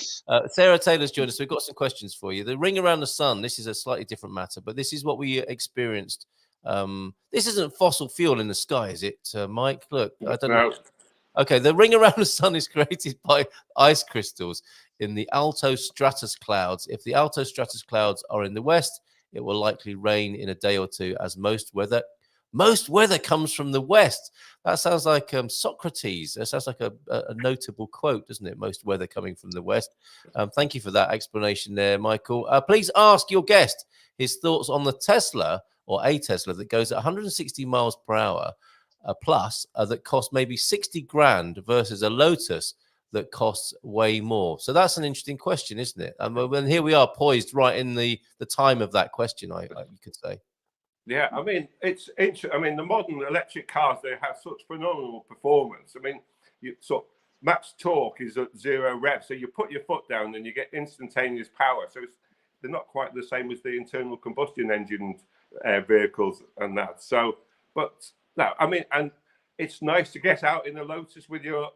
Sarah Taylor's joined us. We've got some questions for you. The ring around the sun, this is a slightly different matter, but this is what we experienced. This isn't fossil fuel in the sky, is it, Mike? Look, I don't know. Okay, the ring around the sun is created by ice crystals in the alto stratus clouds. If the alto stratus clouds are in the west, it will likely rain in a day or two, as most weather comes from the west. That sounds like Socrates. That sounds like a notable quote, doesn't it? Most weather coming from the west. Thank you for that explanation there, Michael. Please ask your guest his thoughts on the Tesla, or a Tesla, that goes at 160 miles per hour plus that costs maybe 60 grand versus a Lotus that costs way more. So that's an interesting question, isn't it? And here we are poised right in the time of that question, you could say. Yeah, I mean, it's interesting. I mean, the modern electric cars, they have such phenomenal performance. I mean, max torque is at 0 rev, so you put your foot down and you get instantaneous power. So they're not quite the same as the internal combustion engine vehicles and that. So, but no, I mean, and it's nice to get out in the Lotus with your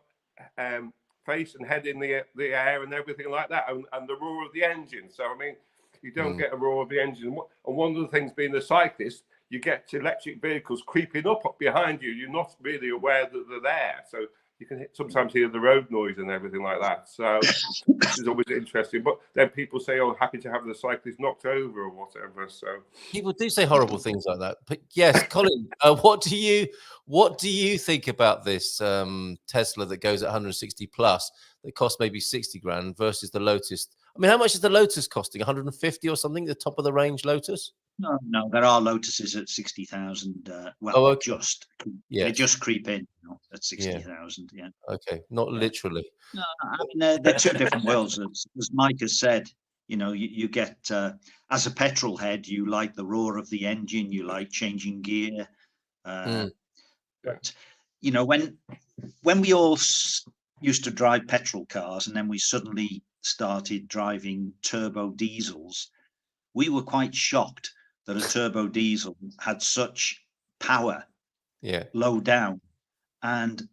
face and head in the air and everything like that, and the roar of the engine. So, I mean, you don't get a roar of the engine. And one of the things, being a cyclist, you get electric vehicles creeping up behind you. You're not really aware that they're there. So you can sometimes hear the road noise and everything like that. So this is always interesting. But then people say, oh, happy to have the cyclist knocked over or whatever. So people do say horrible things like that. But yes, Colin, what do you think about this Tesla that goes at 160 plus that costs maybe 60 grand versus the Lotus? I mean, how much is the Lotus costing? 150 or something, the top of the range Lotus? No, there are Lotuses at 60,000. They just creep in at 60,000. Yeah. Okay, not literally. No, I mean, they're two different worlds. As Mike has said, you know, you get, as a petrol head, you like the roar of the engine, you like changing gear. But, you know, when we all used to drive petrol cars and then we suddenly started driving turbo diesels, we were quite shocked that a turbo diesel had such power low down. And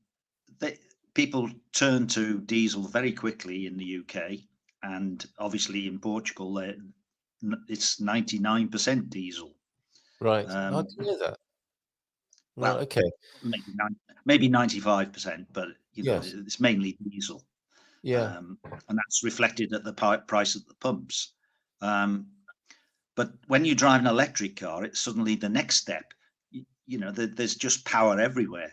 people turned to diesel very quickly in the UK. And obviously in Portugal, it's 99% diesel. Right. I didn't know that. Well, right, okay. Maybe 95%, but Yes. it's mainly diesel. Yeah. And that's reflected at the price at the pumps. But when you drive an electric car, it's suddenly the next step. There's just power everywhere.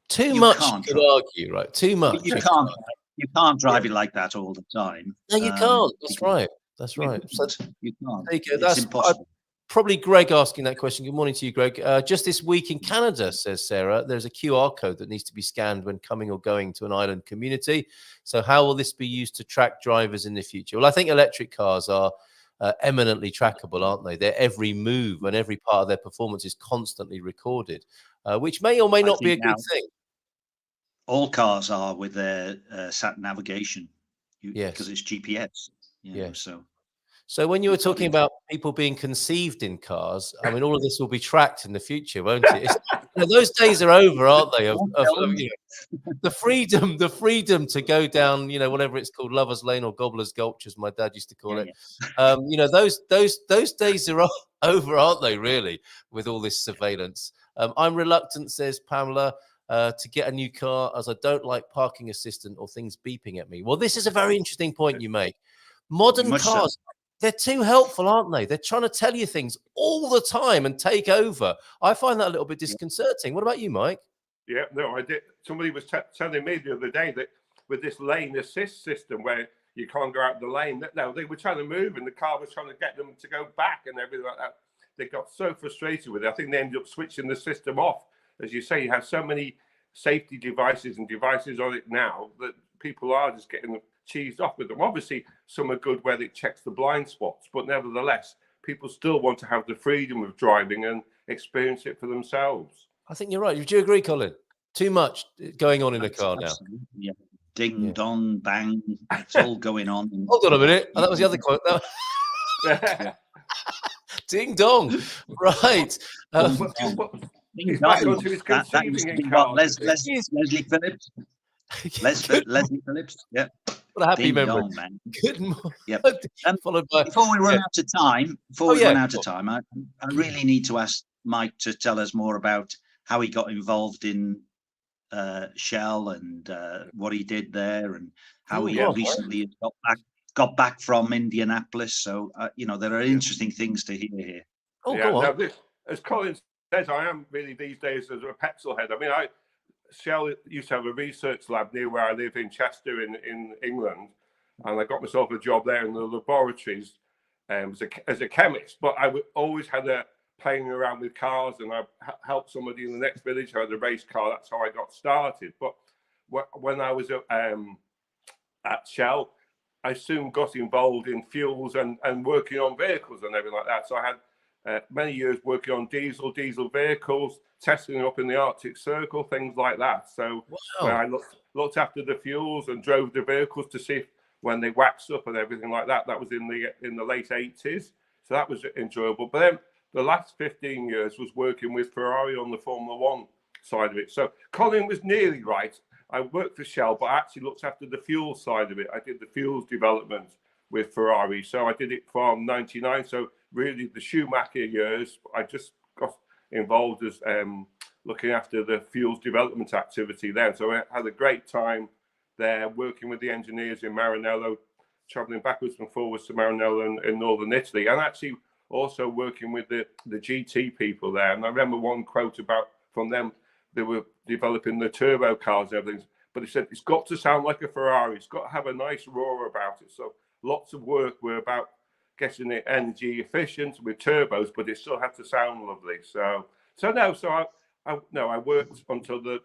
Too much, you could argue, right? Too much. You can't drive it like that all the time. No, you can't. That's right. That's right. You can't. There you go. That's impossible. Probably Greg asking that question. Good morning to you, Greg. Just this week in Canada, says Sarah, there's a QR code that needs to be scanned when coming or going to an island community. So how will this be used to track drivers in the future? Well, I think electric cars are eminently trackable, aren't they? Their every move and every part of their performance is constantly recorded, which may or may not be a good thing. All cars are with their sat navigation, because it's GPS. So when you were talking about people being conceived in cars, I mean, all of this will be tracked in the future, won't it? Those days are over, aren't they? Of the freedom to go down, whatever it's called, Lover's Lane or Gobbler's Gulch, as my dad used to call it. Those days are over, aren't they? Really, with all this surveillance. I'm reluctant, says Pamela, to get a new car as I don't like parking assistant or things beeping at me. Well, this is a very interesting point you make. Modern cars. They're too helpful, aren't they? They're trying to tell you things all the time and take over. I find that a little bit disconcerting. What about you, Mike? Yeah, no, I did. Somebody was telling me the other day that with this lane assist system where you can't go out the lane, they were trying to move and the car was trying to get them to go back and everything like that. They got so frustrated with it. I think they ended up switching the system off. As you say, you have so many safety devices and devices on it now that people are just getting cheesed off with them. Obviously, some are good where it checks the blind spots, but nevertheless, people still want to have the freedom of driving and experience it for themselves. I think you're right. Do you agree, Colin? Too much going on in a car now. Yeah. Ding, dong, bang. It's all going on. Hold on a minute. Oh, that was the other quote. Ding dong. Right. Ding dong. That used to be what Leslie Phillips. Leslie Phillips. Yeah. What a happy memory. Dong, man. Good morning. Yep. Followed by, before we run out of time, I really need to ask Mike to tell us more about how he got involved in Shell and what he did there and how he recently got back from Indianapolis. So there are interesting things to hear here. Go on. Now, as Colin says, I am really these days as a petrol head. I mean, Shell used to have a research lab near where I live in Chester in England, and I got myself a job there in the laboratories as a chemist. But I always had playing around with cars, and I helped somebody in the next village who had a race car. That's how I got started. But when I was at Shell, I soon got involved in fuels and working on vehicles and everything like that. So I had many years working on diesel vehicles, testing up in the Arctic Circle, things like that. So I looked after the fuels and drove the vehicles to see when they waxed up and everything like that. That was in the late 80s. So that was enjoyable. But then the last 15 years was working with Ferrari on the Formula One side of it. So Colin was nearly right. I worked for Shell, but I actually looked after the fuel side of it. I did the fuels development with Ferrari. So I did it from 99. So really the Schumacher years, I just got involved as looking after the fuels development activity there. So I had a great time there working with the engineers in Maranello, traveling backwards and forwards to Maranello in northern Italy, and actually also working with the GT people there. And I remember one quote from them, they were developing the turbo cars and everything, but they said, it's got to sound like a Ferrari. It's got to have a nice roar about it. So lots of work were about getting it energy efficient with turbos, but it still had to sound lovely. I worked until the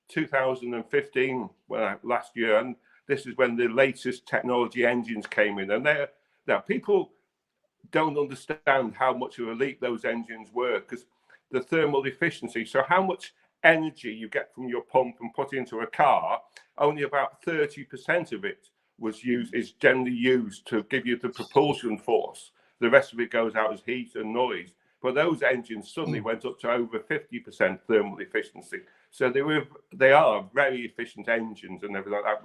2015 last year, and this is when the latest technology engines came in. And now people don't understand how much of a leap those engines were, because the thermal efficiency. So how much energy you get from your pump and put into a car, only about 30% of it is generally used to give you the propulsion force. The rest of it goes out as heat and noise. But those engines suddenly went up to over 50% thermal efficiency. So they are very efficient engines and everything like that,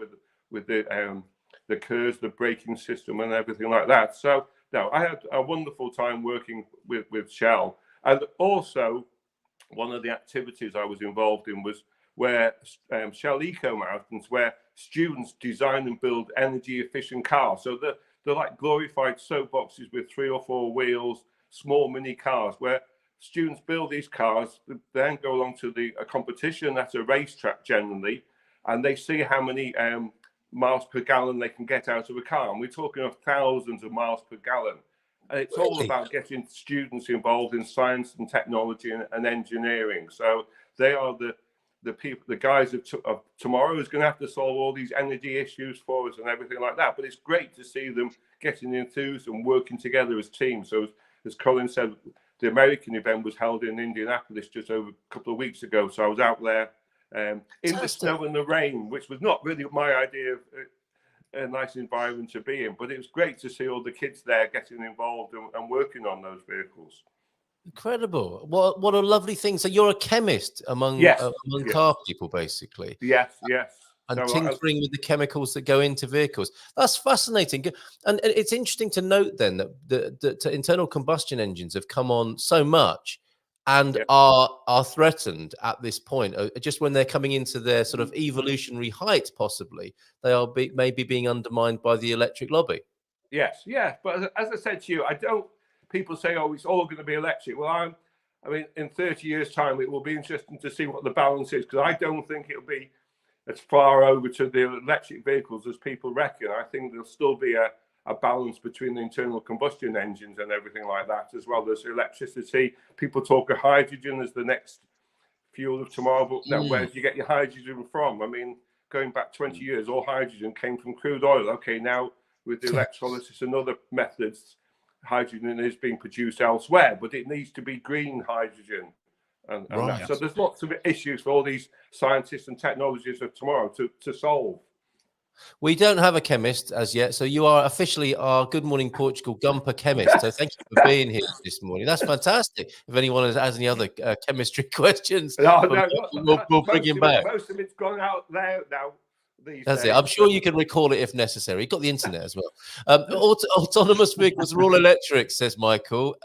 with the curves, the braking system, and everything like that. So no, I had a wonderful time working with Shell. And also, one of the activities I was involved in was where Shell Eco Marathons, where students design and build energy efficient cars. So they're like glorified soapboxes with 3 or 4 wheels, small mini cars, where students build these cars, then go along to a competition at a racetrack generally, and they see how many miles per gallon they can get out of a car. And we're talking of thousands of miles per gallon. And it's all about getting students involved in science and technology and engineering. So they are the people, the guys of tomorrow who's going to have to solve all these energy issues for us and everything like that. But it's great to see them getting enthused and working together as teams. So as Colin said, the American event was held in Indianapolis just over a couple of weeks ago. So I was out there in the snow and the rain, which was not really my idea of a nice environment to be in. But it was great to see all the kids there getting involved and working on those vehicles. Incredible. What a lovely thing. So you're a chemist among car people, basically. Yes. And tinkering with the chemicals that go into vehicles. That's fascinating. And it's interesting to note then that the internal combustion engines have come on so much and are threatened at this point. Just when they're coming into their sort of evolutionary height, possibly, they are maybe being undermined by the electric lobby. Yes. But as I said to you, people say, oh, it's all going to be electric. Well, I mean, in 30 years' time, it will be interesting to see what the balance is, because I don't think it'll be as far over to the electric vehicles as people reckon. I think there'll still be a balance between the internal combustion engines and everything like that, as well as electricity. People talk of hydrogen as the next fuel of tomorrow, but no, where do you get your hydrogen from? I mean, going back 20 years, all hydrogen came from crude oil. Okay, now with the electrolysis and other methods, hydrogen is being produced elsewhere, but it needs to be green hydrogen. And that. So there's lots of issues for all these scientists and technologists of tomorrow to solve. We don't have a chemist as yet, so you are officially our Good Morning Portugal Gumper chemist. So thank you for being here this morning. That's fantastic. If anyone has any other chemistry questions, we'll bring him back. Most of it's gone out there now. That's it. I'm sure you can recall it if necessary. You've got the internet as well. Autonomous vehicles are all electric, says Michael.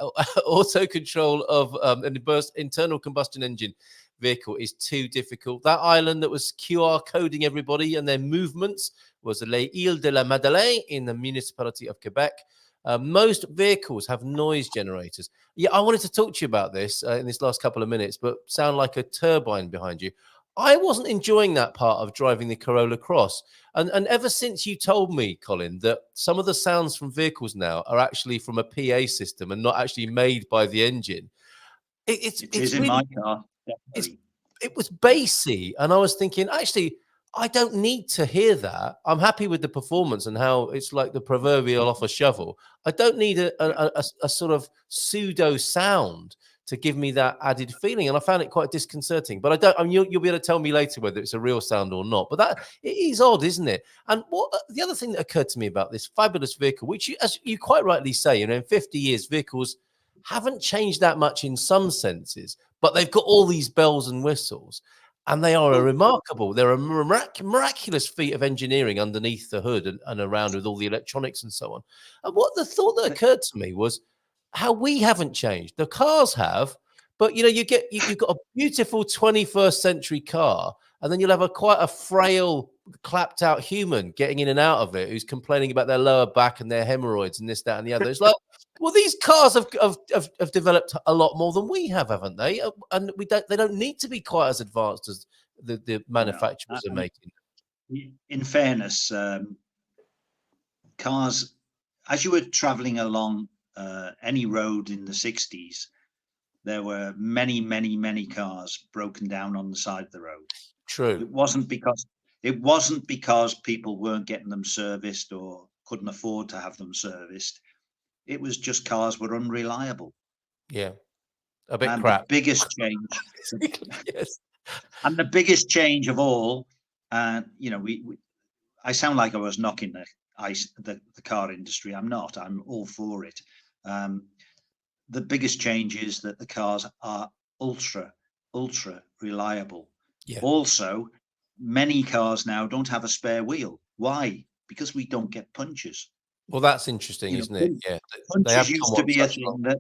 Auto control of an internal combustion engine vehicle is too difficult. That island that was QR coding everybody and their movements was Les Îles de la Madeleine in the municipality of Quebec. Most vehicles have noise generators. Yeah, I wanted to talk to you about this in this last couple of minutes, but sound like a turbine behind you. I wasn't enjoying that part of driving the Corolla Cross. And ever since you told me, Colin, that some of the sounds from vehicles now are actually from a PA system and not actually made by the engine, it's really, in my car. It was bassy. And I was thinking, actually, I don't need to hear that. I'm happy with the performance and how it's like the proverbial off a shovel. I don't need a sort of pseudo sound to give me that added feeling, and I found it quite disconcerting. But I don't. I mean, you'll be able to tell me later whether it's a real sound or not. But that it is odd, isn't it? And what the other thing that occurred to me about this fabulous vehicle, which as you quite rightly say, in 50 years, vehicles haven't changed that much in some senses, but they've got all these bells and whistles, and they are they're a miraculous feat of engineering underneath the hood and around with all the electronics and so on. And what the thought that occurred to me was how we haven't changed. The cars have, but you've got a beautiful 21st century car, and then you'll have quite a frail, clapped out human getting in and out of it who's complaining about their lower back and their hemorrhoids and this, that, and the other. It's like, well, these cars have developed a lot more than we have, haven't they? And they don't need to be quite as advanced as the manufacturers are making. In fairness, cars, as you were traveling along any road in the 60s, there were many cars broken down on the side of the road. True. It wasn't because people weren't getting them serviced or couldn't afford to have them serviced. It was just cars were unreliable. Yeah, a bit and crap. The biggest change, Yes. And the biggest change of all, I sound like I was knocking the car industry. I'm not. I'm all for it. The biggest change is that the cars are ultra reliable. Yeah. Also, many cars now don't have a spare wheel. Why? Because we don't get punches. Well, that's interesting, isn't it? Yeah. Punches used to be a thing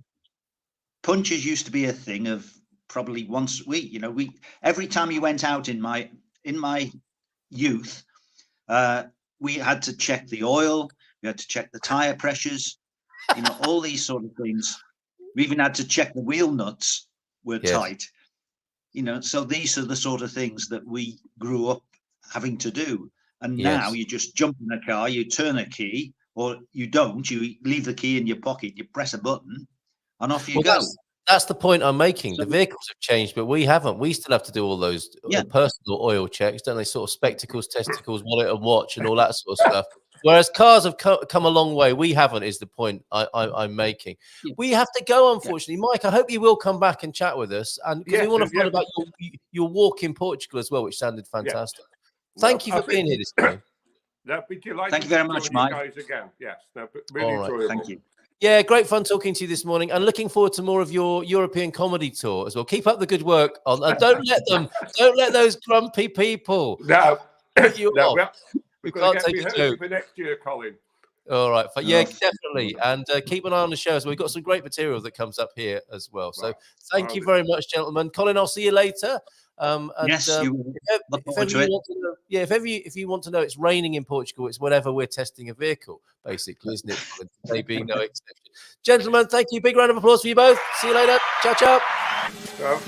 punches used to be a thing of probably once a week. Every time you went out in my youth, we had to check the oil, we had to check the tire pressures, all these sort of things. We even had to check the wheel nuts were tight. So these are the sort of things that we grew up having to do. And now you just jump in a car, you turn a key, or you don't, you leave the key in your pocket, you press a button, and off you go. That's the point I'm making. The vehicles have changed, but we haven't. We still have to do all those personal oil checks, don't they? Sort of spectacles, testicles, wallet and watch and all that sort of stuff. Whereas cars have come a long way. We haven't, is the point I'm making. Yeah. We have to go, unfortunately. Yeah. Mike, I hope you will come back and chat with us. And because we want to find about your walk in Portugal as well, which sounded fantastic. Yeah. Thank you for being here this morning. That'd be delightful. Thank you very much, Mike. Guys again. Yes, really enjoyable. Thank you. Yeah, great fun talking to you this morning, and looking forward to more of your European comedy tour as well. Keep up the good work. Don't let those grumpy people. No, we can't take a joke for next year, Colin. All right, yeah, definitely, and keep an eye on the show as well. We've got some great material that comes up here as well. So thank you very much, gentlemen. Colin, I'll see you later. Yes, if you want to know, it's raining in Portugal. It's whenever we're testing a vehicle, basically, isn't it? Today being no exception. Gentlemen, thank you. Big round of applause for you both. See you later. Ciao, ciao. Ciao.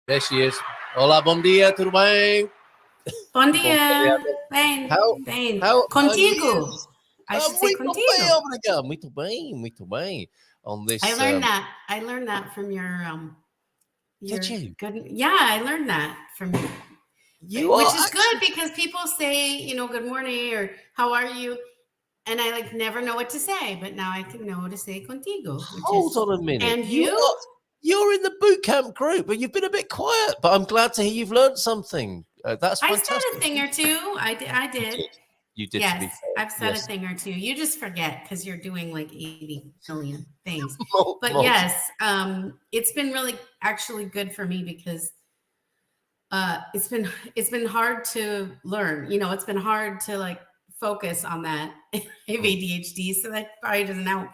There she is. Olá, bom dia, tudo bem? Bom dia. Bem. Contigo. I should say contigo. Bem, obrigado. Muito bem. On this, I learned that from your Did you? Good, yeah, I learned that from you. Which is good because people say, good morning or how are you? And I never know what to say, but now I can know to say contigo. Hold on a minute. And You're in the boot camp group, but you've been a bit quiet. But I'm glad to hear you've learned something. That's fantastic. I said a thing or two. I did. You did. Yes, I've said a thing or two. You just forget because you're doing 80 million things. But yes, it's been really actually good for me because it's been hard to learn. It's been hard to focus on that. I have ADHD, so that probably doesn't help.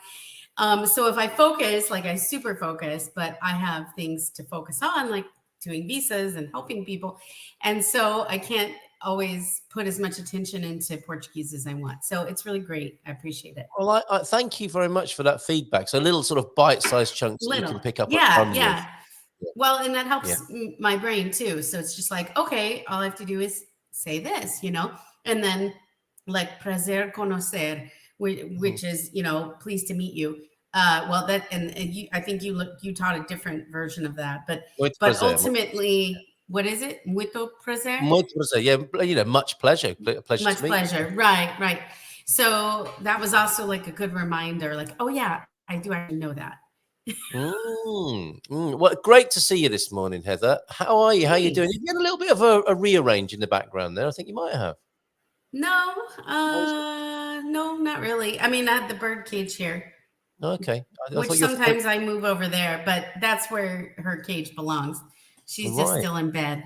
So if I focus, I super focus, but I have things to focus on, like doing visas and helping people. And so I can't always put as much attention into Portuguese as I want. So it's really great. I appreciate it. Well, I thank you very much for that feedback. So little sort of bite-sized chunks that you can pick up. Yeah. Well, and that helps my brain too. So it's just okay, all I have to do is say this, and then prazer conocer, which is, pleased to meet you. That, and you, I think you taught a different version of that, but ultimately, what is it? Muito prazer? Muito prazer. Yeah, much pleasure. Pleasure. Much to meet pleasure. You. Right. So that was also a good reminder. Oh yeah, I do. I know that. Well, great to see you this morning, Heather. How are you? How are you doing? You had a little bit of a rearrange in the background there. I think you might have. No, no, not really. I mean, I had the bird cage here. Okay. Which sometimes I move over there, but that's where her cage belongs. She's just still in bed,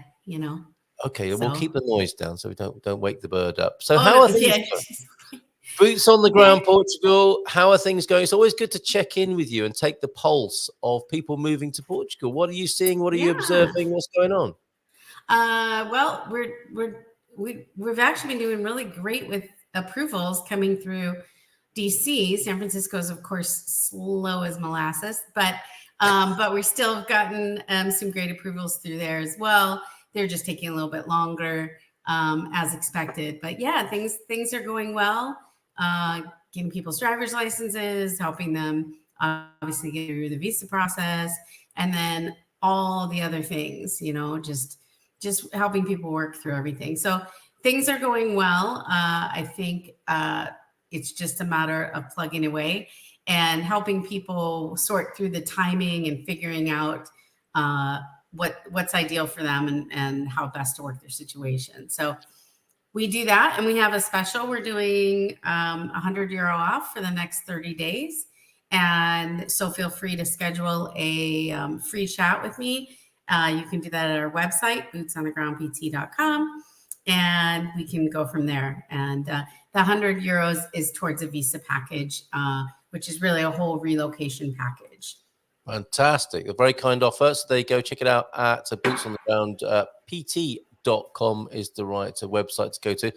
Okay, so. We'll keep the noise down so we don't wake the bird up. So how are things going? Boots on the ground, Portugal. How are things going? It's always good to check in with you and take the pulse of people moving to Portugal. What are you seeing? What are you observing? What's going on? Well, we've actually been doing really great with approvals coming through DC. San Francisco is, of course, slow as molasses, but we're still gotten some great approvals through there as well. they're just taking a little bit longer, as expected. But yeah, things are going well. Getting people's driver's licenses, helping them obviously get through the visa process, and then all the other things, just helping people work through everything. So things are going well. I think it's just a matter of plugging away and helping people sort through the timing and figuring out what's ideal for them and how best to work their situation. So we do that, and we have a special. We're doing €100 off for the next 30 days. And so feel free to schedule a free chat with me. You can do that at our website, bootsonthegroundpt.com, and we can go from there. And the €100 is towards a visa package, which is really a whole relocation package. Fantastic. A very kind offer. So there you go. Check it out at bootsonthegroundpt.com is the right website to go to.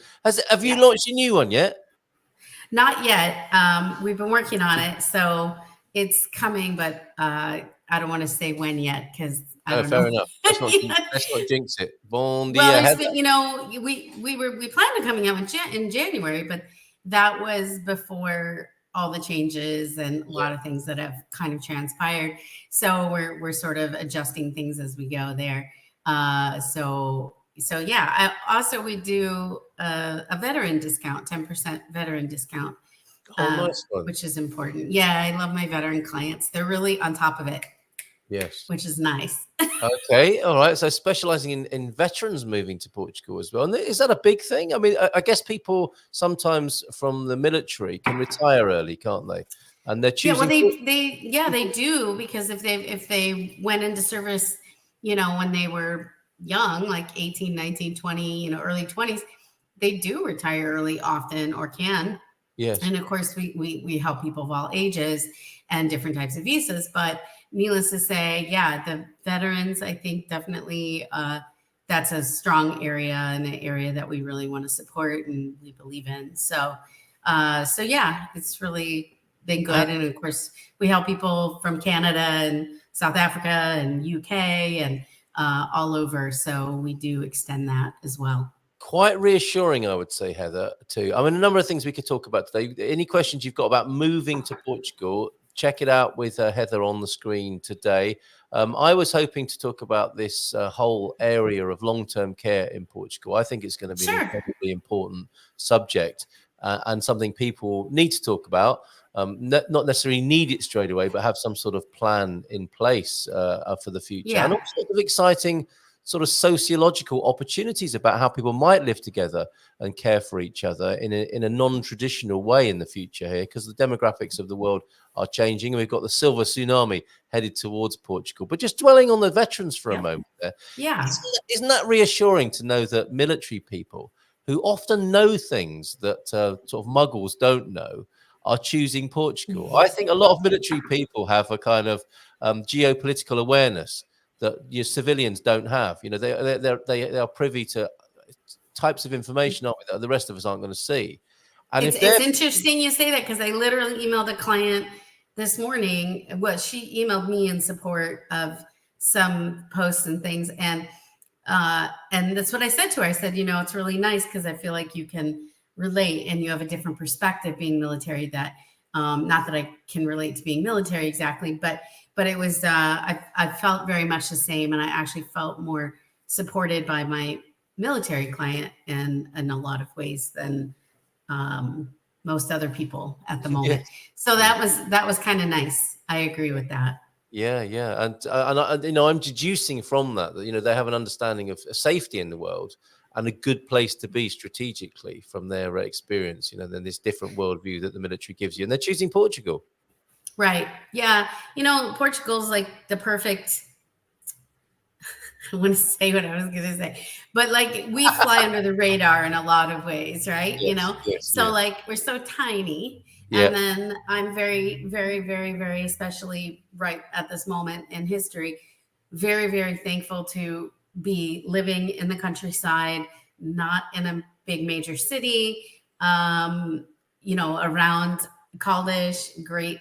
Have you launched a new one yet? Not yet. We've been working on it, so it's coming, but I don't want to say when yet because I don't know. Fair enough. Let's not jinx it. Bon dia, well, Heather. we planned on coming out in January, but that was before all the changes and a lot of things that have kind of transpired. So we're sort of adjusting things as we go there. So yeah. We do a veteran discount, 10% veteran discount, Nice one. which is important. Yeah, I love my veteran clients. They're really on top of it. Yes. Which is nice. Okay. All right. So specializing in veterans moving to Portugal as well. And is that a big thing? I mean, I guess people sometimes from the military can retire early, can't they? And they're choosing. They do, because if they went into service, when they were young, like 18, 19, 20, early 20s, they do retire early often, or can. Yes. And of course we help people of all ages and different types of visas, but needless to say, yeah, the veterans, I think definitely that's a strong area and an area that we really want to support and we believe in. So yeah, it's really been good. And of course, we help people from Canada and South Africa and UK and all over. So we do extend that as well. Quite reassuring, I would say, Heather, too. I mean, a number of things we could talk about today. Any questions you've got about moving to Portugal, check it out with Heather on the screen today. I was hoping to talk about this whole area of long-term care in Portugal. I think it's going to be an incredibly important subject and something people need to talk about. Not necessarily need it straight away, but have some sort of plan in place for the future. Yeah. And all sorts of exciting sort of sociological opportunities about how people might live together and care for each other in a non-traditional way in the future here, because the demographics of the world are changing and we've got the silver tsunami headed towards Portugal. But just dwelling on the veterans for a moment there. Yeah. Isn't that reassuring to know that military people who often know things that sort of muggles don't know are choosing Portugal? I think a lot of military people have a kind of geopolitical awareness that your civilians don't have. They are privy to types of information, aren't we, that the rest of us aren't going to see. And it's interesting you say that, because I literally emailed a client this morning. Well, she emailed me in support of some posts and things, and that's what I said to her. I said, it's really nice because I feel like you can relate and you have a different perspective being military. That not that I can relate to being military exactly, but it was I felt very much the same, and I actually felt more supported by my military client in a lot of ways than most other people at the moment. So that was kind of nice. I agree with that. Yeah, and I'm deducing from that they have an understanding of safety in the world and a good place to be strategically from their experience. Then this different worldview that the military gives you, and they're choosing Portugal. Right. Yeah. Portugal's like the perfect. I want to say what I was going to say, but like we fly under the radar in a lot of ways, right? Yes, like we're so tiny. And then I'm very, very, very, very, especially right at this moment in history, very, very thankful to be living in the countryside, not in a big major city, around Caldish, great,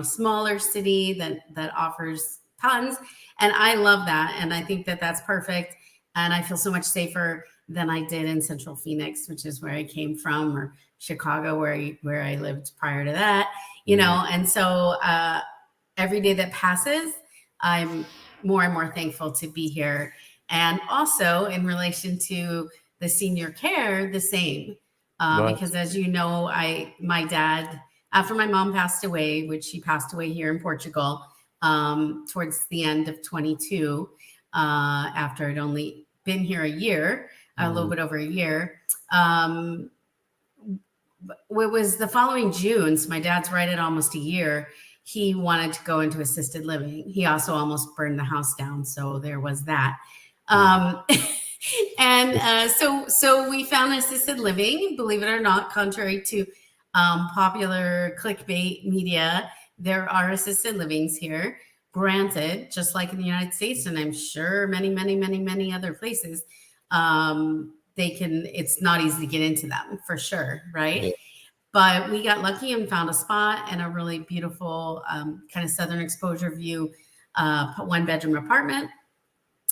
smaller city that offers tons. And I love that. And I think that that's perfect. And I feel so much safer than I did in Central Phoenix, which is where I came from, or Chicago, where I lived prior to that, you know. And so every day that passes, I'm more and more thankful to be here. And also in relation to the senior care, the same. Because as you know, my dad, after my mom passed away, which she passed away here in Portugal towards the end of 22, after I'd only been here a year, a little bit over a year. It was the following June, so my dad's right at almost a year. He wanted to go into assisted living. He also almost burned the house down, so there was that. So we found assisted living, believe it or not, contrary to popular clickbait media. There are assisted livings here. Granted, just like in the United States, and I'm sure many other places, it's not easy to get into them for sure, right? Yeah. But we got lucky and found a spot and a really beautiful kind of southern exposure view, 1-bedroom apartment.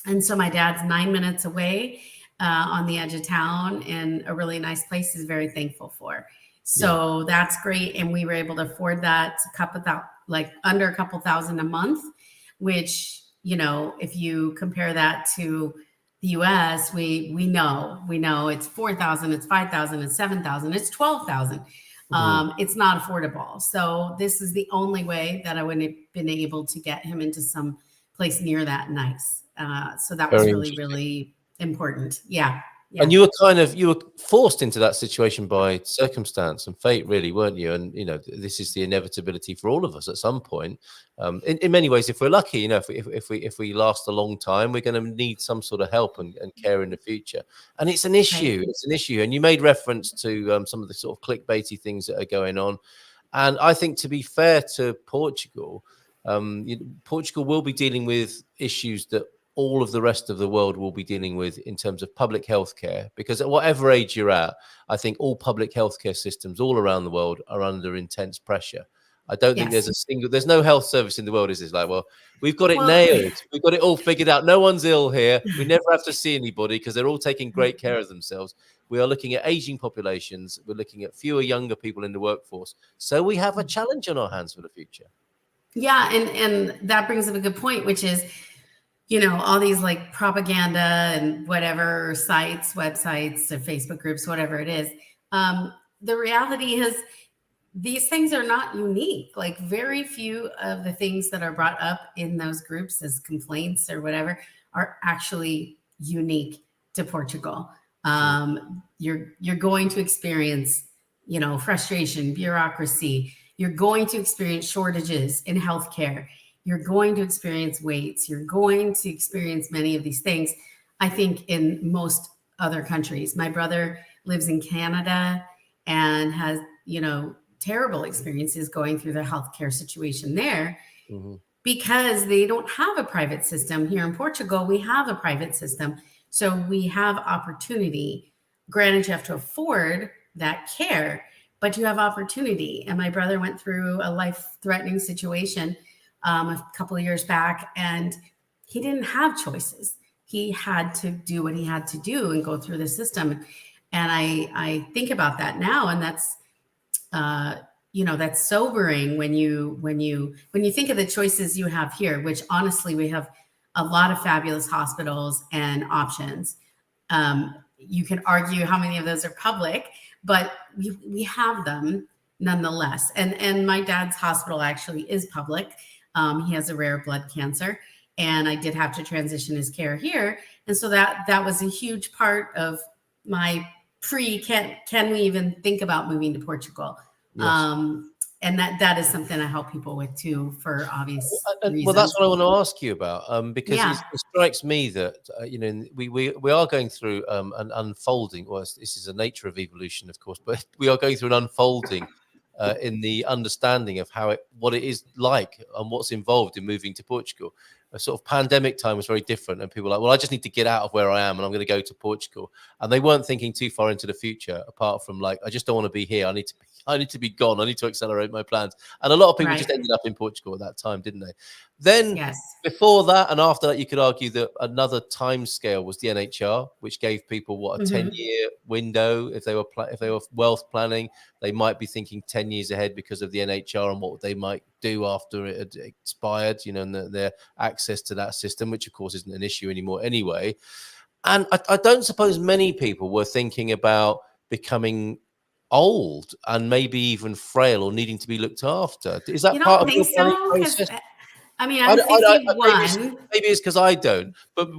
And so my dad's 9 minutes away on the edge of town, and a really nice place he's very thankful for. So that's great. And we were able to afford that under a couple thousand a month, which, you know, if you compare that to the US, we know it's 4,000, it's 5,000, it's 7,000, it's 12,000. It's not affordable. So this is the only way that I would have been able to get him into some place near that nice. So that was really important. Yeah. And you were forced into that situation by circumstance and fate, really, weren't you? And, you know, this is the inevitability for all of us at some point. In many ways, if we're lucky, you know, if we last a long time, we're going to need some sort of help and care in the future. And it's an issue. It's an issue. And you made reference to some of the sort of clickbaity things that are going on. And I think, to be fair to Portugal, Portugal will be dealing with issues that all of the rest of the world will be dealing with in terms of public health care, because at whatever age you're at, I think all public healthcare systems all around the world are under intense pressure. I don't think there's no health service in the world is this like, well, we've got it nailed. We've got it all figured out. No one's ill here. We never have to see anybody because they're all taking great care of themselves. We are looking at aging populations. We're looking at fewer younger people in the workforce. So we have a challenge on our hands for the future. Yeah. And that brings up a good point, which is, you know, all these like propaganda and whatever sites, websites, or Facebook groups, whatever it is. The reality is these things are not unique. Like very few of the things that are brought up in those groups as complaints or whatever are actually unique to Portugal. You're going to experience, you know, frustration, bureaucracy. You're going to experience shortages in healthcare. You're going to experience waits. You're going to experience many of these things, I think, in most other countries. My brother lives in Canada and has, you know, terrible experiences going through the healthcare situation there because they don't have a private system. Here in Portugal, we have a private system. So we have opportunity. Granted, you have to afford that care, but you have opportunity. And my brother went through a life-threatening situation a couple of years back, and he didn't have choices. He had to do what he had to do and go through the system. And I think about that now, and that's, you know, that's sobering when you think of the choices you have here, which honestly, we have a lot of fabulous hospitals and options. You can argue how many of those are public, but we have them nonetheless. And my dad's hospital actually is public. He has a rare blood cancer, and I did have to transition his care here. And so that was a huge part of my can we even think about moving to Portugal? Yes. And that is something I help people with too, for obvious reasons. Well, that's what I want to ask you about, because it strikes me that you know, we are going through an unfolding. Well, this is the nature of evolution, of course, but we are going through an unfolding in the understanding of what it is like and what's involved in moving to Portugal. A sort of pandemic time was very different, and people were like, well, I just need to get out of where I am and I'm going to go to Portugal. And they weren't thinking too far into the future, apart from like, I just don't want to be here. I need to I need to be gone. I need to accelerate my plans. And a lot of people Right. just ended up in Portugal at that time, didn't they? Then Yes. before that and after that, you could argue that another time scale was the NHR, which gave people what, a 10-year window. If they were wealth planning, they might be thinking 10 years ahead because of the NHR and what they might do after it had expired, you know, and their access to that system, which of course isn't an issue anymore anyway. And I don't suppose many people were thinking about becoming old and maybe even frail or needing to be looked after. Is that You part don't of your think planning so? Because process? I mean, I'm 51. Maybe it's because I don't. But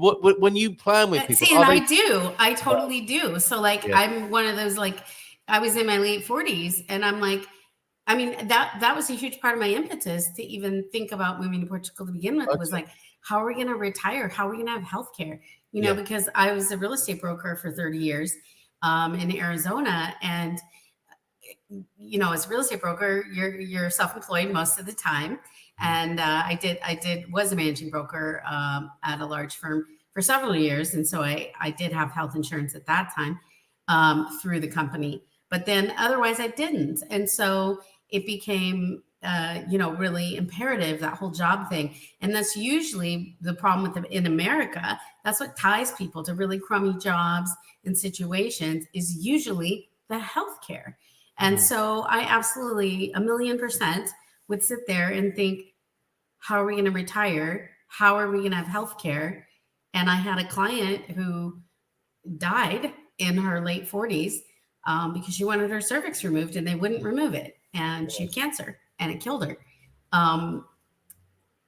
when you plan with people, See, and I do. I totally do. So, like, I'm one of those, like, I was in my late 40s, and I'm like, I mean, that was a huge part of my impetus to even think about moving to Portugal to begin with. Was like, how are we going to retire? How are we going to have healthcare? You know, because I was a real estate broker for 30 years in Arizona, and you know, as a real estate broker, you're self-employed most of the time. And I was a managing broker at a large firm for several years, and so I did have health insurance at that time through the company. But then otherwise, I didn't, and so it became you know, really imperative, that whole job thing. And that's usually the problem with in America. That's what ties people to really crummy jobs and situations, is usually the healthcare. And so I absolutely 1,000,000% would sit there and think, how are we going to retire? How are we going to have healthcare? And I had a client who died in her late 40s because she wanted her cervix removed and they wouldn't remove it. And she had cancer and it killed her.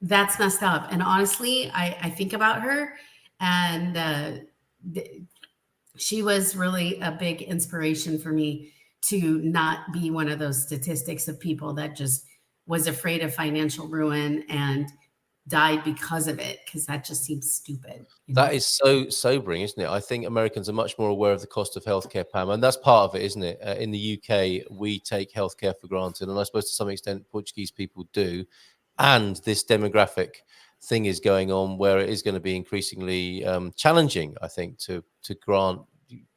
That's messed up. And honestly, I think about her, and she was really a big inspiration for me to not be one of those statistics of people that just was afraid of financial ruin and died because of it, because that just seems stupid. You know? That is so sobering, isn't it? I think Americans are much more aware of the cost of healthcare, Pam, and that's part of it, isn't it? In the UK, we take healthcare for granted, and I suppose to some extent Portuguese people do. And this demographic thing is going on where it is going to be increasingly challenging, I think, to grant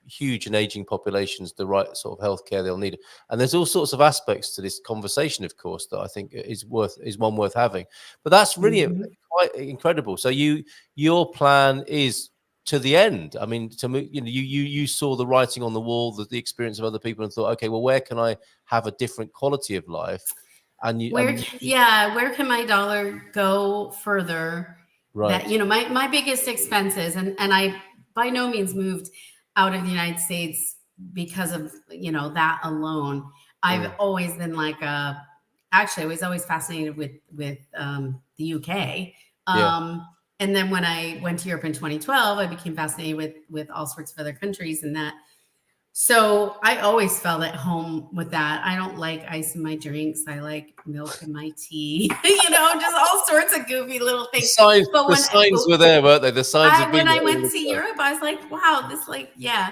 huge and aging populations the right sort of healthcare they'll need. And there's all sorts of aspects to this conversation, of course, that I think is one worth having. But that's really quite incredible. So your plan is to the end. I mean, to move, you know, you saw the writing on the wall, the experience of other people, and thought, okay, well, where can I have a different quality of life? And where can my dollar go further? Right. That, you know, my biggest expenses, and I by no means moved out of the United States because of, you know, that alone. I've always been like actually I was always fascinated with the UK. And then when I went to Europe in 2012, I became fascinated with all sorts of other countries and that. So I always felt at home with that. I don't like ice in my drinks. I like milk in my tea, you know, just all sorts of goofy little things. The signs were there, weren't they? The signs. When I went to Europe, I was like, wow, this, like, yeah,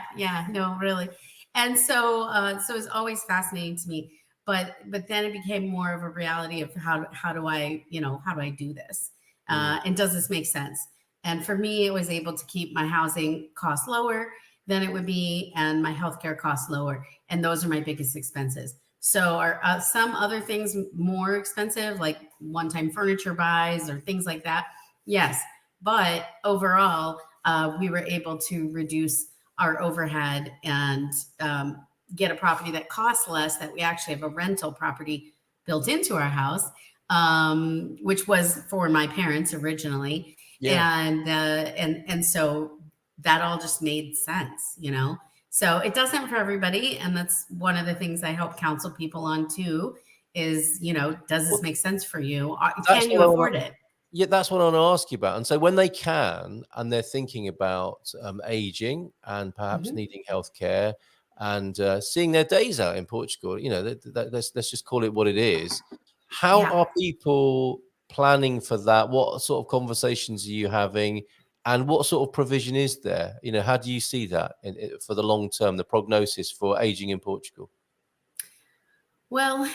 no, really. And so, so it was always fascinating to me. But then it became more of a reality of how do I do this? And does this make sense? And for me, it was able to keep my housing costs lower than it would be, and my healthcare costs lower. And those are my biggest expenses. So are some other things more expensive, like one-time furniture buys or things like that? Yes. But overall, we were able to reduce our overhead and get a property that costs less, that we actually have a rental property built into our house, which was for my parents originally. Yeah. And so that all just made sense, you know? So it doesn't for everybody. And that's one of the things I help counsel people on too, is, you know, does this make sense for you? Can you afford it? Yeah, that's what I want to ask you about. And so when they can, and they're thinking about aging and perhaps needing healthcare and seeing their days out in Portugal, you know, let's just call it what it is. How are people planning for that? What sort of conversations are you having? And what sort of provision is there? You know, how do you see that for the long term, the prognosis for aging in Portugal? Well,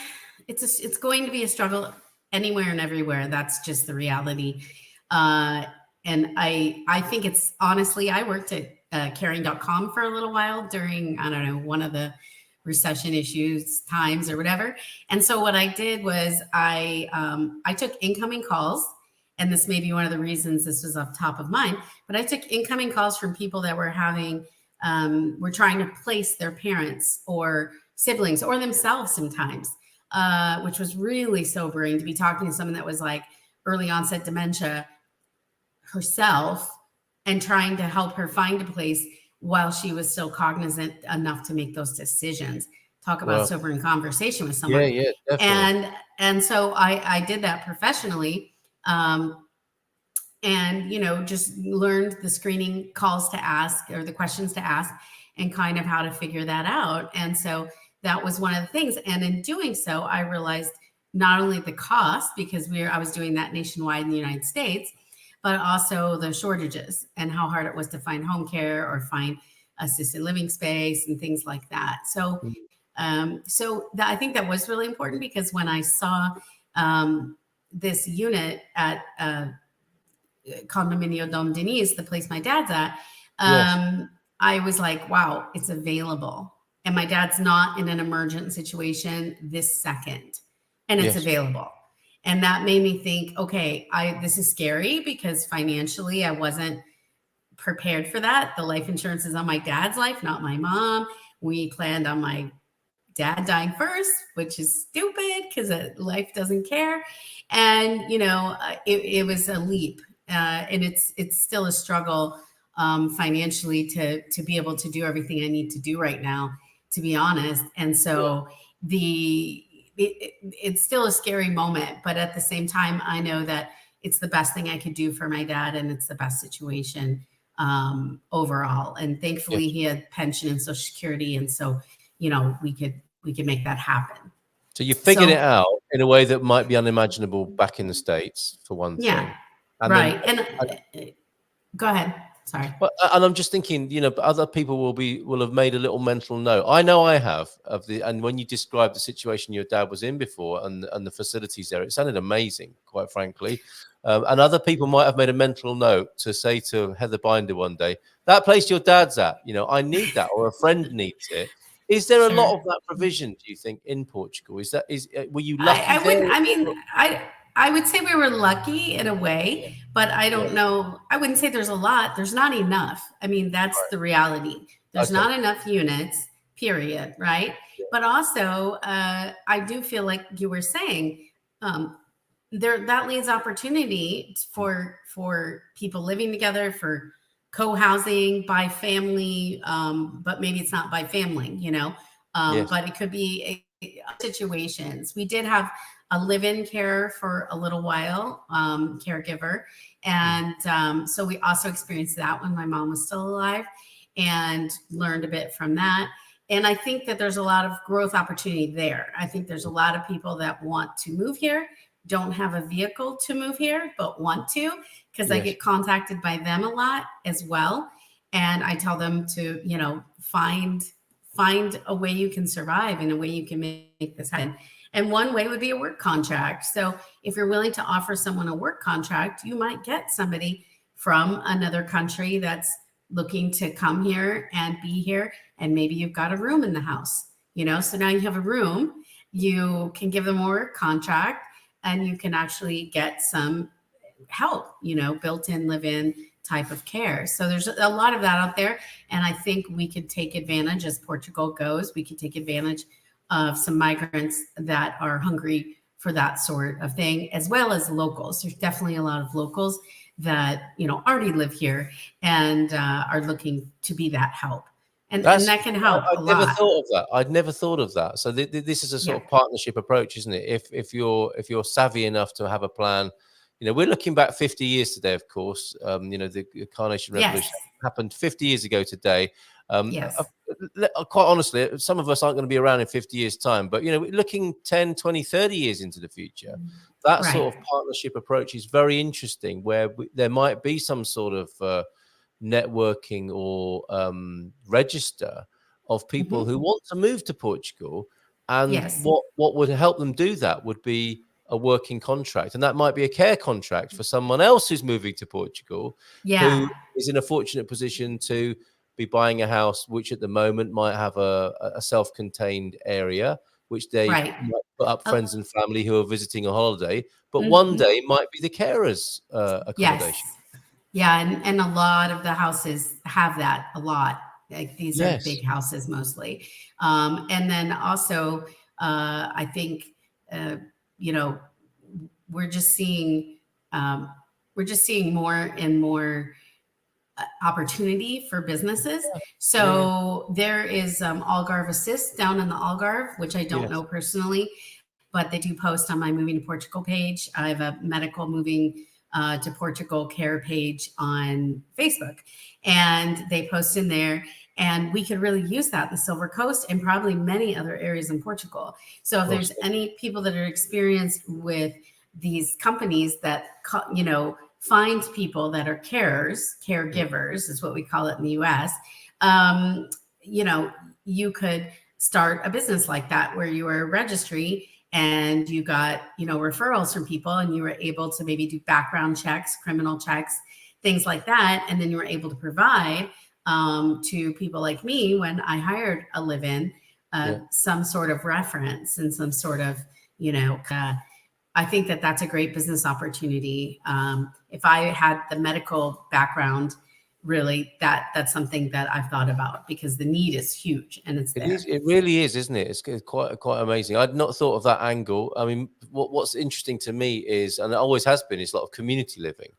it's going to be a struggle anywhere and everywhere. That's just the reality. And I think it's, honestly, I worked at caring.com for a little while during, I don't know, one of the recession issues times or whatever. And so what I did was I took incoming calls, and this may be one of the reasons this was off top of mind, but I took incoming calls from people that were were trying to place their parents or siblings or themselves sometimes, which was really sobering to be talking to someone that was like early onset dementia herself and trying to help her find a place while she was still cognizant enough to make those decisions. Talk about sobering conversation with someone. Yeah, definitely. And so I did that professionally. And, just learned the screening calls to ask or the questions to ask and kind of how to figure that out. And so that was one of the things. And in doing so, I realized not only the cost, because I was doing that nationwide in the United States, but also the shortages and how hard it was to find home care or find assisted living space and things like that. So, I think that was really important, because when I saw this unit at Condominio Dom Denise, the place my dad's at, I was like, wow, it's available. And my dad's not in an emergent situation this second, and it's available. And that made me think, okay, this is scary, because financially I wasn't prepared for that. The life insurance is on my dad's life, not my mom. We planned on my dad dying first, which is stupid because life doesn't care. And, it was a leap. And it's still a struggle financially to be able to do everything I need to do right now, to be honest. And so it's still a scary moment, but at the same time, I know that it's the best thing I could do for my dad, and it's the best situation overall. And thankfully he had pension and Social Security. And so, we could make that happen. So you figured it out in a way that might be unimaginable back in the States, for one thing. Yeah. And right. Go ahead. Sorry. Well, and I'm just thinking, other people will have made a little mental note. I know I have and when you described the situation your dad was in before and the facilities there, it sounded amazing, quite frankly. And other people might have made a mental note to say to Heather Binder one day, that place your dad's at, I need that, or a friend needs it. Is there a lot of that provision, do you think, in Portugal? Were you lucky? I would say we were lucky in a way, but I don't know. I wouldn't say there's a lot. There's not enough. I mean, that's the reality. There's not enough units, period. Right. Yeah. But also, I do feel like you were saying, that leaves opportunity for people living together, for co-housing by family, but maybe it's not by family, but it could be situations. We did have a live-in care for a little while, caregiver. And so we also experienced that when my mom was still alive, and learned a bit from that. And I think that there's a lot of growth opportunity there. I think there's a lot of people that want to move here, don't have a vehicle to move here, but want to, because I get contacted by them a lot as well. And I tell them to, find a way you can survive and a way you can make this happen. And one way would be a work contract. So if you're willing to offer someone a work contract, you might get somebody from another country that's looking to come here and be here. And maybe you've got a room in the house, so now you have a room, you can give them a work contract, and you can actually get some help, built-in live-in type of care. So there's a lot of that out there. And I think we could take advantage, as Portugal goes, we could take advantage of some migrants that are hungry for that sort of thing, as well as locals. There's definitely a lot of locals that, already live here and are looking to be that help. And that can help a lot. I'd never thought of that. So this is a sort of partnership approach, isn't it? If you're savvy enough to have a plan, we're looking back 50 years today, of course. The Carnation Revolution happened 50 years ago today. Quite honestly, some of us aren't going to be around in 50 years' time, but looking 10, 20, 30 years into the future, that sort of partnership approach is very interesting, where there might be some sort of networking or register of people who want to move to Portugal, and what would help them do that would be a working contract, and that might be a care contract for someone else who's moving to Portugal, who is in a fortunate position to be buying a house, which at the moment might have a self-contained area, which they Right. might put up friends and family who are visiting a holiday, but Mhm. one day might be the carers' accommodation. Yes. Yeah, and a lot of the houses have that a lot. Like these are big houses mostly. And then also, I think, you know, we're just seeing more and more opportunity for businesses. So there is Algarve Assist down in the Algarve, which I don't know personally, but they do post on my Moving to Portugal page. I have a medical moving to Portugal care page on Facebook, and they post in there. And we could really use that in the Silver Coast and probably many other areas in Portugal. So if there's any people that are experienced with these companies that, you know, find people that are caregivers is what we call it in the US, you know, you could start a business like that where you are a registry and you got, you know, referrals from people and you were able to maybe do background checks, criminal checks, things like that. And then you were able to provide to people like me when I hired a live-in, some sort of reference and some sort of, you know, I think that that's a great business opportunity. If I had the medical background, really, that's something that I've thought about because the need is huge and it's there. It really is, isn't it? It's quite amazing. I'd not thought of that angle. I mean, what's interesting to me is, and it always has been, is a lot of community living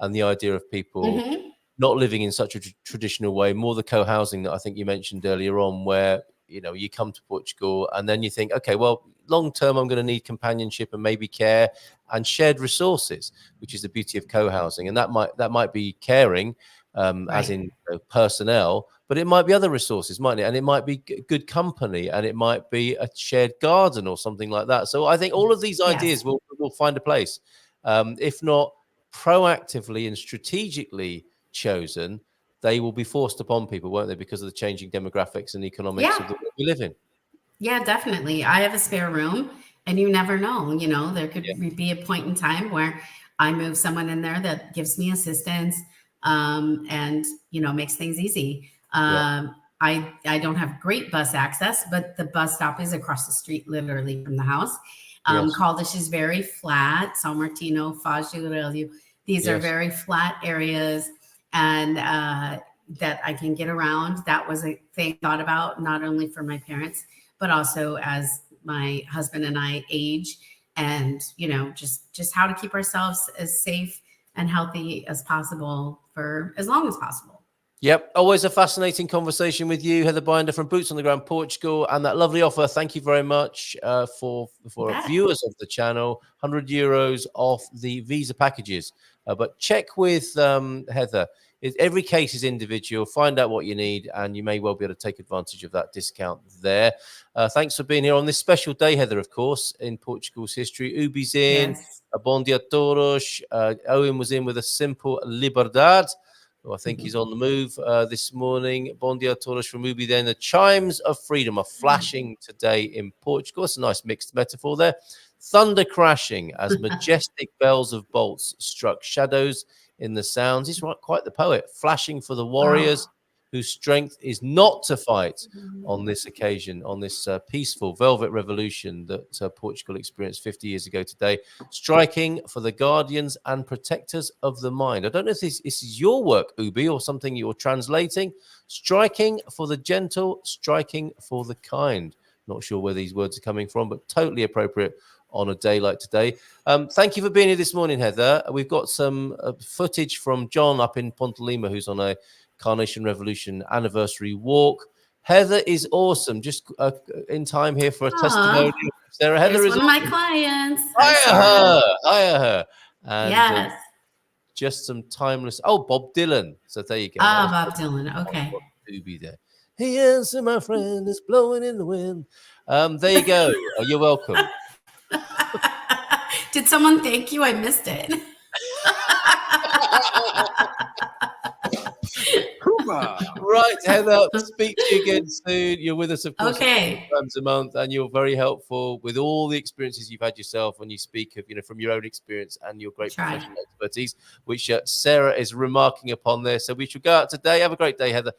and the idea of people not living in such a traditional way, more the co-housing that I think you mentioned earlier on, where, you know, you come to Portugal and then you think, okay, well, long term, I'm going to need companionship and maybe care and shared resources, which is the beauty of co-housing. And that might be caring, as in personnel, but it might be other resources, mightn't it? And it might be good company, and it might be a shared garden or something like that. So I think all of these ideas will find a place, if not proactively and strategically chosen. They will be forced upon people, won't they, because of the changing demographics and economics of the world we live in. Yeah, definitely. I have a spare room, and you never know. You know, there could be a point in time where I move someone in there that gives me assistance, and, you know, makes things easy. I don't have great bus access, but the bus stop is across the street, literally from the house. Caldas is very flat. São Martinho, Foz do Aurélio. These are very flat areas, and that I can get around. That was a thing thought about not only for my parents, but also as my husband and I age, and, you know, just how to keep ourselves as safe and healthy as possible for as long as possible. Yep. Always a fascinating conversation with you, Heather Binder from Boots on the Ground Portugal, and that lovely offer. Thank you very much for viewers of the channel, €100 off the visa packages. But check with Heather. Every case is individual. Find out what you need, and you may well be able to take advantage of that discount there. Thanks for being here on this special day, Heather, of course, in Portugal's history. Ubi's in, Bom dia todos. Owen was in with a simple liberdade. I think he's on the move this morning. Bom dia todos from Ubi then. The chimes of freedom are flashing today in Portugal. It's a nice mixed metaphor there. Thunder crashing as majestic bells of bolts struck shadows in the sounds. He's quite the poet. Flashing for the warriors whose strength is not to fight on this occasion, on this peaceful velvet revolution that Portugal experienced 50 years ago today. Striking for the guardians and protectors of the mind. I don't know if this is your work, Ubi, or something you're translating. Striking for the gentle, striking for the kind. Not sure where these words are coming from, but totally appropriate on a day like today. Thank you for being here this morning, Heather. We've got some footage from John up in Ponte Lima, who's on a Carnation Revolution anniversary walk. Heather is awesome. Just in time here for a testimonial. Sarah, Heather is one of my clients. Hire her. And just some timeless. Oh, Bob Dylan. So there you go. Bob Dylan. Okay. To be there. Yes, my friend is blowing in the wind. There you go. You're welcome. Did someone thank you? I missed it. Right, Heather, speak to you again soon. You're with us, of course, Okay. times a month, and you're very helpful with all the experiences you've had yourself when you speak of, from your own experience and your great professional expertise, which Sarah is remarking upon there. So we should go out today. Have a great day, Heather.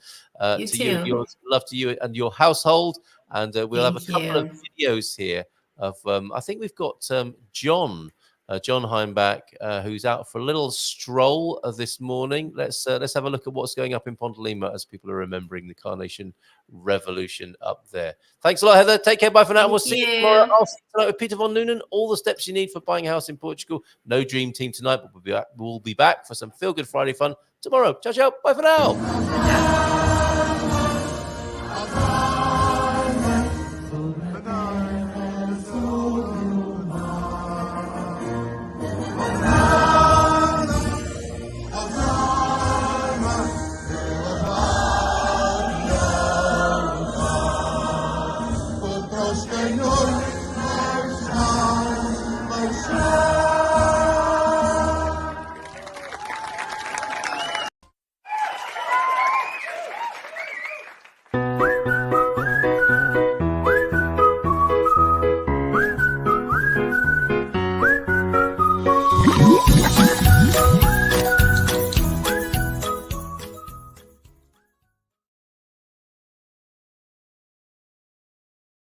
You to too. you, yours, love to you and your household. And we'll have a couple of videos here of, I think we've got John Heimbach, who's out for a little stroll this morning. Let's have a look at what's going up in Pontalima as people are remembering the Carnation Revolution up there. Thanks a lot, Heather. Take care. Bye for now. And we'll see you tomorrow. I'll see you tonight with Peter von Noonan. All the steps you need for buying a house in Portugal. No dream team tonight, but we'll be back for some Feel Good Friday fun tomorrow. Ciao, ciao. Bye for now.